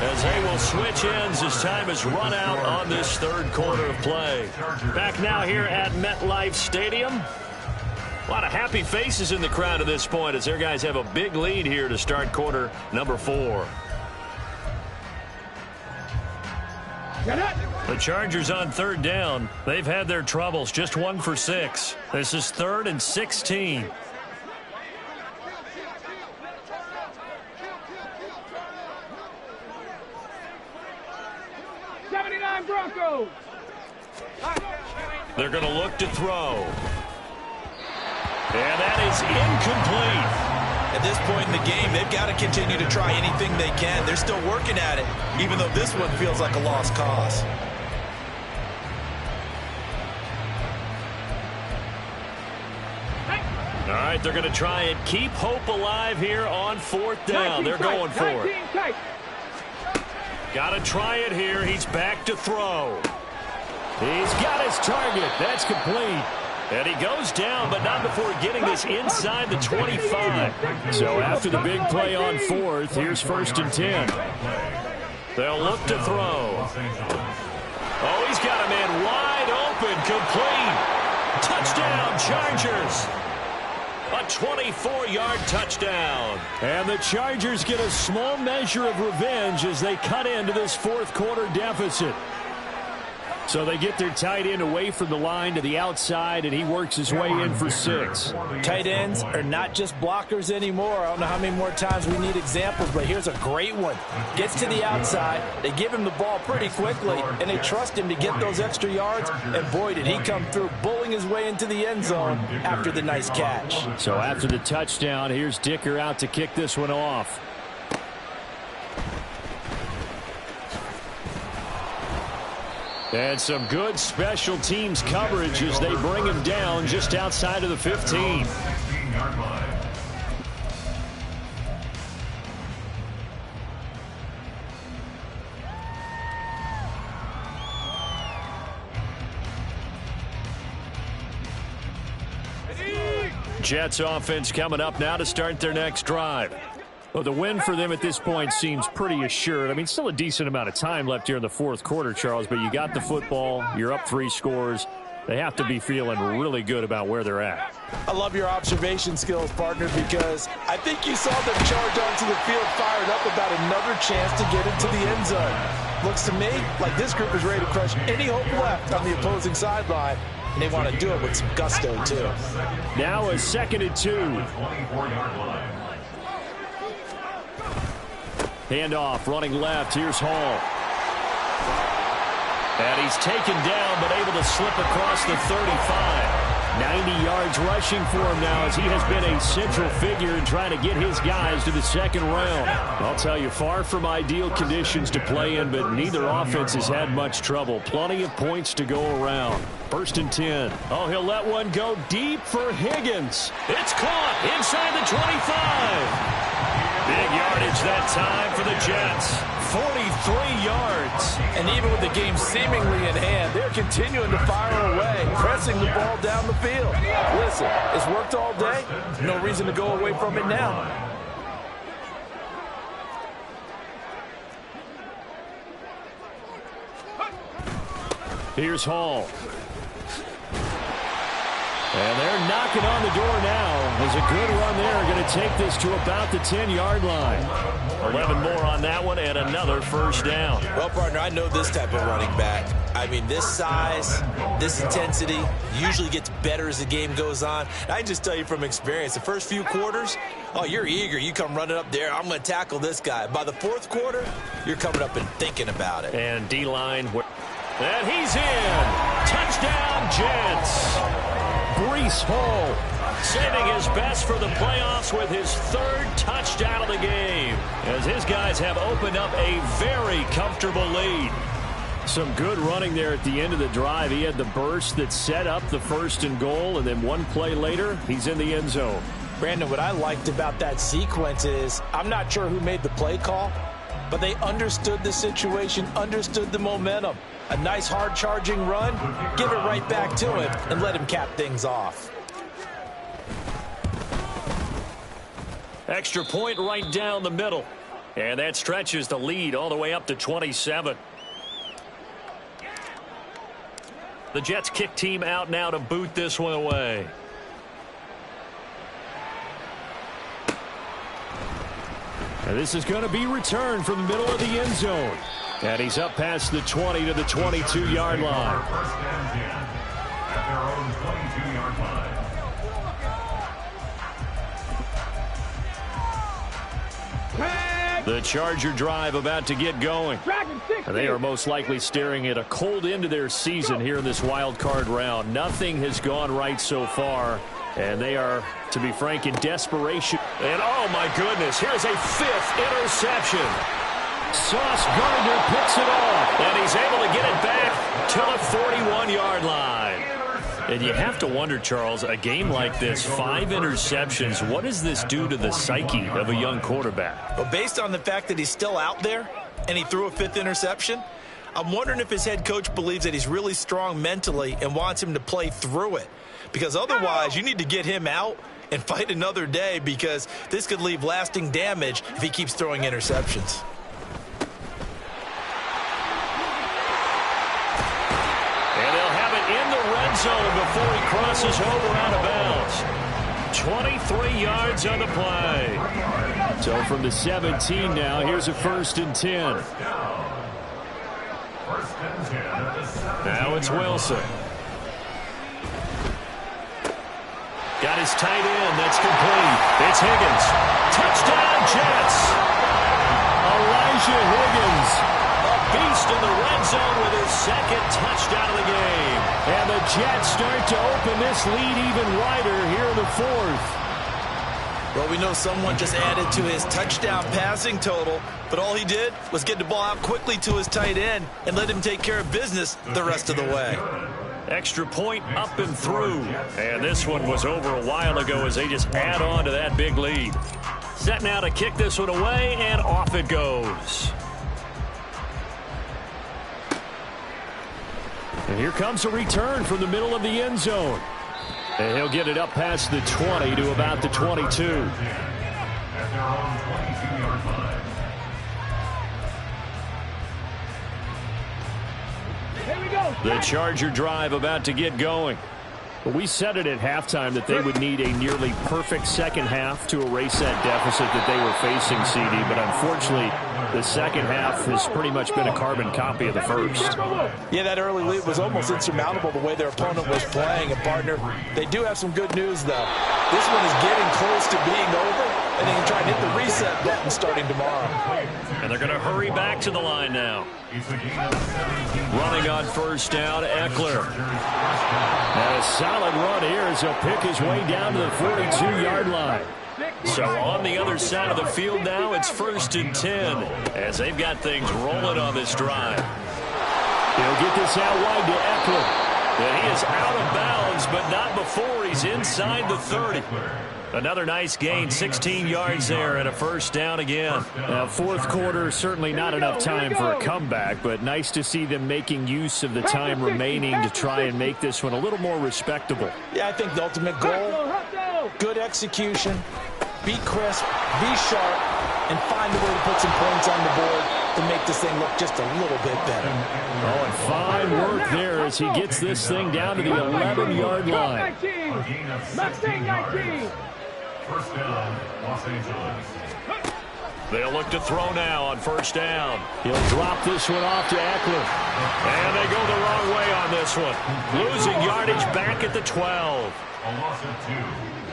Speaker 1: as they will switch ends as time has run out on this 3rd quarter of play. Back now here at MetLife Stadium. A lot of happy faces in the crowd at this point as their guys have a big lead here to start quarter number 4. The Chargers on 3rd down. They've had their troubles, just 1 for 6. This is 3rd and 16.
Speaker 4: Broncos.
Speaker 1: They're going to look to throw. And that is incomplete.
Speaker 3: At this point in the game, they've got to continue to try anything they can. They're still working at it, even though this one feels like a lost cause.
Speaker 1: All right, they're going to try and keep hope alive here on 4th down. They're going for it. Got to try it here. He's back to throw. He's got his target. That's complete. And he goes down, but not before getting this inside the 25. So after the big play on 4th, here's 1st and 10. They'll look to throw. Oh, he's got a man wide open, complete. Touchdown, Chargers. A 24-yard touchdown. And the Chargers get a small measure of revenge as they cut into this 4th quarter deficit. So they get their tight end away from the line to the outside, and he works his way in for 6.
Speaker 3: Tight ends are not just blockers anymore. I don't know how many more times we need examples, but here's a great one. Gets to the outside, they give him the ball pretty quickly, and they trust him to get those extra yards, and boy, did he come through, bowling his way into the end zone after the nice catch.
Speaker 1: So after the touchdown, here's Dicker out to kick this one off. And some good special teams coverage as they bring him down just outside of the 15. Jets offense coming up now to start their next drive. Well, the win for them at this point seems pretty assured. I mean, still a decent amount of time left here in the 4th quarter, Charles, but you got the football, you're up 3 scores. They have to be feeling really good about where they're at.
Speaker 3: I love your observation skills, partner, because I think you saw them charge onto the field fired up about another chance to get into the end zone. Looks to me like this group is ready to crush any hope left on the opposing sideline, and they want to do it with some gusto, too.
Speaker 1: Now a 2nd and 2. Handoff, running left. Here's Hall. And he's taken down, but able to slip across the 35.
Speaker 5: 90 yards rushing for him now as he has been a central figure in trying to get his guys to the second round. I'll tell you, far from ideal conditions to play in, but neither offense has had much trouble. Plenty of points to go around. 1st and 10. Oh, he'll let one go deep for Higgins. It's caught inside the 25. Big yardage that time for the Jets. 43 yards.
Speaker 3: And even with the game seemingly in hand, they're continuing to fire away, pressing the ball down the field. Listen, it's worked all day. No reason to go away from it now.
Speaker 5: Here's Hall. And they're knocking on the door now. There's a good run there. Going to take this to about the 10-yard line. 11 more on that one and another first down.
Speaker 3: Well, partner, I know this type of running back. I mean, this size, this intensity usually gets better as the game goes on. And I can just tell you from experience, the first few quarters, oh, you're eager. You come running up there. I'm going to tackle this guy. By the 4th quarter, you're coming up and thinking about it.
Speaker 5: And D-line. And he's in. Touchdown, Jets. Breece Hall saving his best for the playoffs with his 3rd touchdown of the game as his guys have opened up a very comfortable lead. Some good running there at the end of the drive. He had the burst that set up the 1st and goal, and then one play later, he's in the end zone.
Speaker 3: Brandon, what I liked about that sequence is I'm not sure who made the play call, but they understood the situation, understood the momentum. A nice hard-charging run, give it right back to him, and let him cap things off.
Speaker 5: Extra point right down the middle. And that stretches the lead all the way up to 27. The Jets kick team out now to boot this one away. And this is going to be returned from the middle of the end zone. And he's up past the 20 to the 22-yard line.
Speaker 2: First and 10 at their own 22-yard line.
Speaker 5: The Charger drive about to get going. They are most likely staring at a cold end to their season here in this wild card round. Nothing has gone right so far. And they are, to be frank, in desperation. And oh my goodness, here's a 5th interception. Sauce Gardner picks it off, and he's able to get it back to the 41-yard line. And you have to wonder, Charles, a game like this, 5 interceptions, what does this do to the psyche of a young quarterback?
Speaker 3: Well, based on the fact that he's still out there and he threw a 5th interception, I'm wondering if his head coach believes that he's really strong mentally and wants him to play through it. Because otherwise, you need to get him out and fight another day, because this could leave lasting damage if he keeps throwing interceptions.
Speaker 5: Zone before he crosses over out of bounds. 23 yards on the play. So from the 17 now, here's a 1st and 10. Now it's Wilson. Got his tight end. That's complete. It's Higgins. Touchdown, Jets. Elijah Higgins. Beast in the red zone with his 2nd touchdown of the game. And the Jets start to open this lead even wider here in the 4th.
Speaker 3: Well, we know someone just added to his touchdown passing total, but all he did was get the ball out quickly to his tight end and let him take care of business the rest of the way.
Speaker 5: Extra point up and through. And this one was over a while ago as they just add on to that big lead. Set now to kick this one away, and off it goes. And here comes a return from the middle of the end zone. And he'll get it up past the 20 to about the 22. The Charger drive about to get going. But we said it at halftime that they would need a nearly perfect second half to erase that deficit that they were facing, CD. But unfortunately, the second half has pretty much been a carbon copy of the first.
Speaker 3: Yeah, that early lead was almost insurmountable the way their opponent was playing. And, partner, they do have some good news, though. This one is getting close to being over, and they can try and hit the reset button starting tomorrow.
Speaker 5: And they're going to hurry back to the line now. Running on first down, Eckler. And a solid run here as he'll pick his way down to the 42-yard line. So on the other side of the field now, it's 1st and 10 as they've got things rolling on this drive. He'll get this out wide to Eckler. And he is out of bounds, but not before he's inside the 30. Another nice gain, 16 yards there, and a first down again. Now, fourth quarter, certainly not enough time for a comeback, but nice to see them making use of the time remaining to try and make this one a little more respectable.
Speaker 3: Yeah, I think the ultimate goal, good execution, be crisp, be sharp, and find a way to put some points on the board to make this thing look just a little bit better.
Speaker 5: Oh, and fine work there as he gets this thing down to the 11-yard line.
Speaker 4: Mustang 19.
Speaker 2: First down, Los Angeles.
Speaker 5: They'll look to throw now on first down. He'll drop this one off to Eckler. And they go the wrong way on this one. Losing yardage back at the 12.
Speaker 2: A loss of 2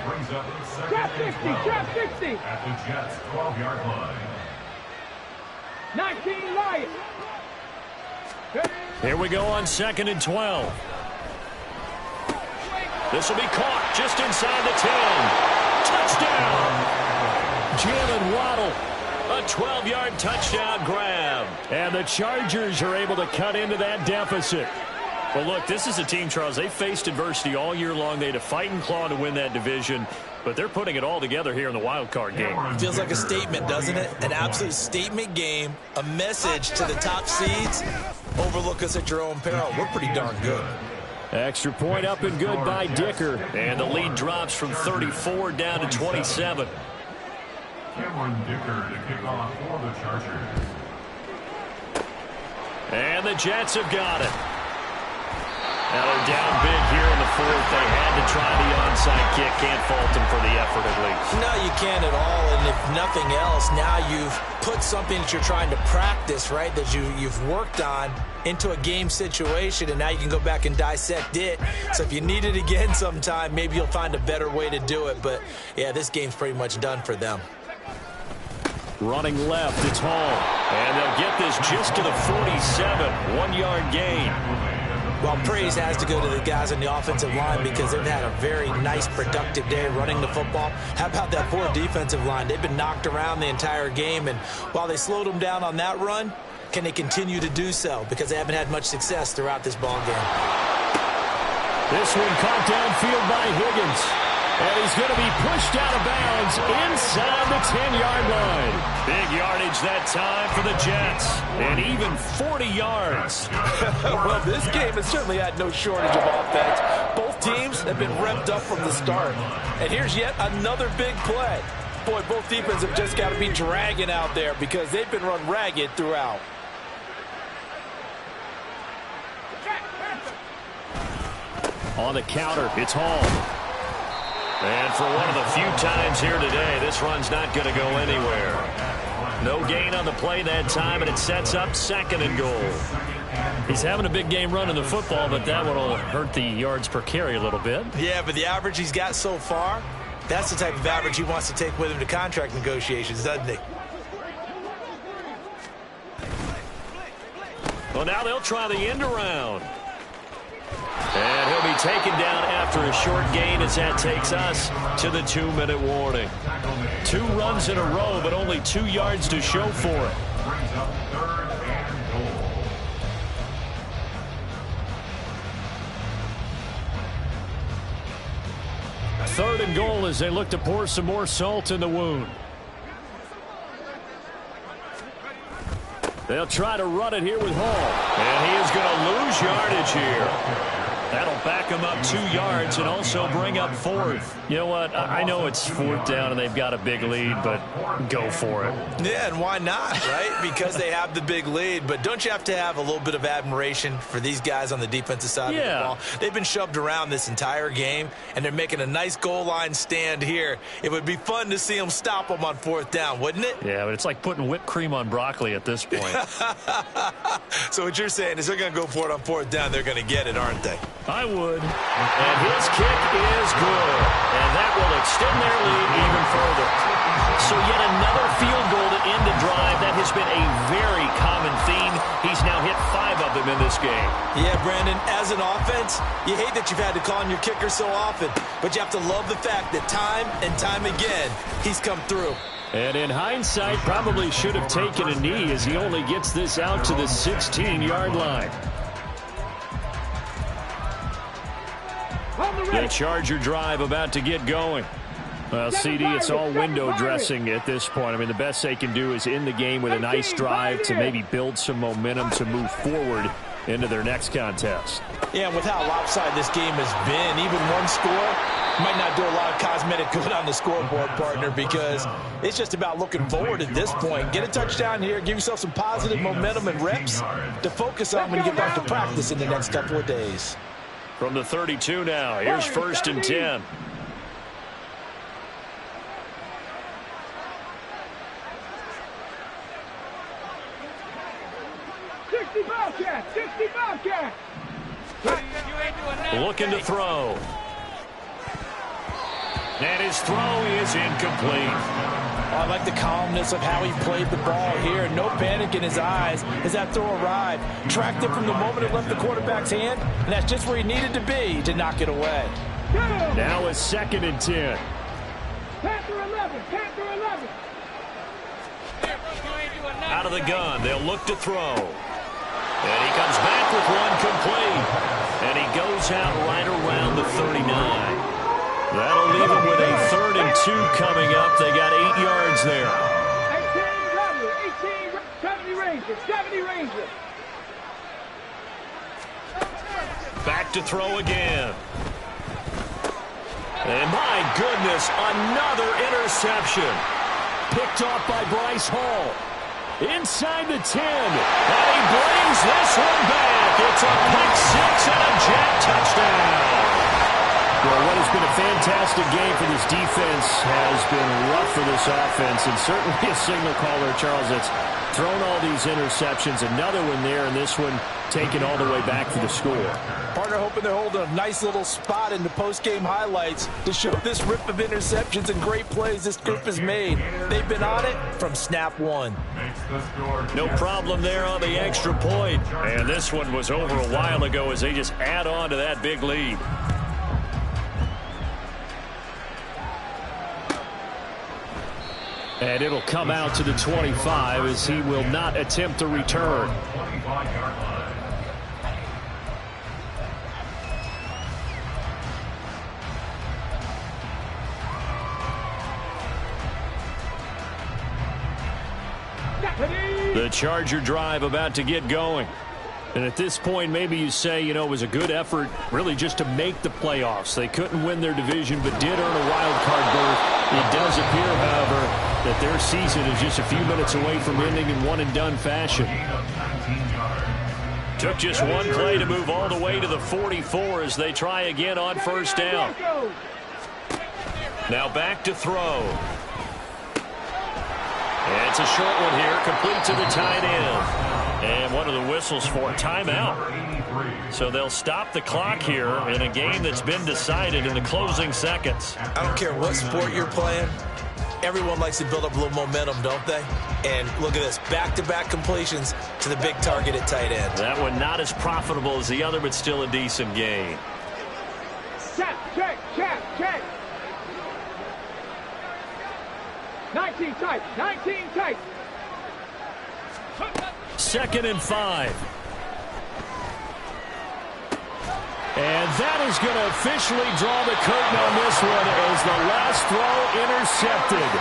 Speaker 2: brings up second
Speaker 4: Trap 60, trap 60.
Speaker 2: at the Jets' 12-yard line.
Speaker 4: 19 Lions.
Speaker 5: Here we go on 2nd and 12. This will be caught just inside the 10. Touchdown. Jalen Waddle. A 12-yard touchdown grab. And the Chargers are able to cut into that deficit. Well, look, this is a team, Charles, they faced adversity all year long. They had to fight and claw to win that division, but they're putting it all together here in the wild card game.
Speaker 3: Feels like a statement, doesn't it? An absolute statement game, a message to the top seeds. Overlook us at your own peril. We're pretty darn good.
Speaker 5: Extra point up and good by Dicker. And the lead drops from 34 down to 27.
Speaker 2: Cameron Dicker to kick off for the Chargers.
Speaker 5: And the Jets have got it. Now they're down big here in the fourth. They had to try the onside kick. Can't fault them for the effort at least.
Speaker 3: No, you can't at all. And if nothing else, now you've put something that you're trying to practice, right, that you've worked on into a game situation, and now you can go back and dissect it. So if you need it again sometime, maybe you'll find a better way to do it. But, yeah, this game's pretty much done for them.
Speaker 5: Running left, it's Hall. And they'll get this just to the 47. 1-yard gain.
Speaker 3: Well, praise has to go to the guys on the offensive line because they've had a very nice, productive day running the football. How about that poor defensive line? They've been knocked around the entire game, and while they slowed them down on that run, can they continue to do so? Because they haven't had much success throughout this ball game.
Speaker 5: This one caught downfield by Higgins. And he's going to be pushed out of bounds inside the 10-yard line. Big yardage that time for the Jets. And even 40 yards.
Speaker 3: Well, this game has certainly had no shortage of offense. Both teams have been revved up from the start. And here's yet another big play. Boy, both defenses have just got to be dragging out there because they've been run ragged throughout.
Speaker 5: On the counter, it's Hall. And for one of the few times here today, this run's not going to go anywhere. No gain on the play that time, and it sets up 2nd and goal. He's having a big game running the football, but that one will hurt the yards per carry a little bit. Yeah, but the average he's got so far, that's the type of average he wants to take with him to contract negotiations, doesn't he? Well, now they'll try the end around. And he'll be taken down after a short gain as that takes us to the 2-minute warning. 2 runs in a row, but only 2 yards to show for it.
Speaker 2: Brings up 3rd and goal.
Speaker 5: 3rd and goal as they look to pour some more salt in the wound. They'll try to run it here with Hall. And he is going to lose yardage here. That'll back him up 2 yards and also bring up 4th. You know what? I know it's 4th down and they've got a big lead, but go for it. Yeah, and why not, right? Because they have the big lead. But don't you have to have a little bit of admiration for these guys on the defensive side of the ball? They've been shoved around this entire game, and they're making a nice goal line stand here. It would be fun to see them stop them on 4th down, wouldn't it? Yeah, but it's like putting whipped cream on broccoli at this point. So what you're saying is they're going to go for it on 4th down. They're going to get it, aren't they? I would. And his kick is good. And that will extend their lead even further. So yet another field goal to end a drive. That has been a very common theme. He's now hit 5 of them in this game.
Speaker 3: Yeah, Brandon, as an offense, you hate that you've had to call on your kicker so often. But you have to love the fact that time and time again, he's come through.
Speaker 5: And in hindsight, probably should have taken a knee as he only gets this out to the 16-yard line. The Charger drive about to get going. Well, CD, it's all window dressing at this point. I mean, the best they can do is end the game with a nice drive to maybe build some momentum to move forward into their next contest.
Speaker 3: Yeah, and with how lopsided this game has been, even one score might not do a lot of cosmetic good on the scoreboard, partner, because it's just about looking forward at this point. Get a touchdown here, give yourself some positive momentum and reps to focus on when you get back to practice in the next couple of days.
Speaker 5: From the 32 now, here's 1st and 10. Looking to throw. And his throw is incomplete.
Speaker 3: Oh, I like the calmness of how he played the ball here. No panic in his eyes as that throw arrived. Tracked it from the moment it left the quarterback's hand, and that's just where he needed to be to knock it away.
Speaker 5: Now it's 2nd and 10.
Speaker 4: Panther 11, Panther 11.
Speaker 5: Out of the gun, they'll look to throw. And he comes back with one complete. And he goes out right around the 39. That'll leave him with a 3rd and 2 coming up. They got 8 yards there.
Speaker 4: 18, 70 Rangers, 70 Rangers.
Speaker 5: Back to throw again. And my goodness, another interception. Picked off by Bryce Hall. Inside the 10. And he brings this one back. It's a pick 6 and a Jet touchdown. Well, what has been a fantastic game for this defense has been rough for this offense, and certainly a signal caller, Charles, that's thrown all these interceptions. Another one there, and this one taken all the way back for the score.
Speaker 3: Partner hoping they're holding a nice little spot in the post-game highlights to show this rip of interceptions and great plays this group has made. They've been on it from snap one.
Speaker 5: No problem there on the extra point. And this one was over a while ago as they just add on to that big lead. And it'll come out to the 25 as he will not attempt a return. The Charger drive about to get going. And at this point, maybe you say, you know, it was a good effort really just to make the playoffs. They couldn't win their division but did earn a wild card berth. It does appear, however, that their season is just a few minutes away from ending in one-and-done fashion. Took just one play to move all the way to the 44 as they try again on 1st down. Now back to throw. And it's a short one here, complete to the tight end. And one of the whistles for a timeout. So they'll stop the clock here in a game that's been decided in the closing seconds.
Speaker 3: I don't care what sport you're playing. Everyone likes to build up a little momentum, don't they? And look at this, back-to-back completions to the big target at tight end.
Speaker 5: That one not as profitable as the other, but still a decent gain.
Speaker 4: Check. 19 tight, 19 tight.
Speaker 5: 2nd and 5. And that is going to officially draw the curtain on this one as the last throw intercepted.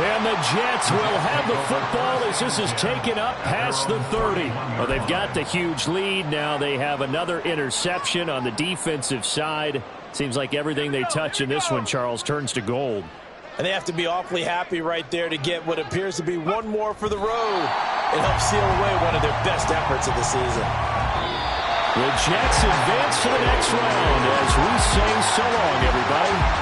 Speaker 5: And the Jets will have the football as this is taken up past the 30. Well, they've got the huge lead. Now they have another interception on the defensive side. Seems like everything they touch in this one, Charles, turns to gold.
Speaker 3: And they have to be awfully happy right there to get what appears to be one more for the road. It helps seal away one of their best efforts of the season.
Speaker 5: The Jets advance to the next round as we say so long, everybody.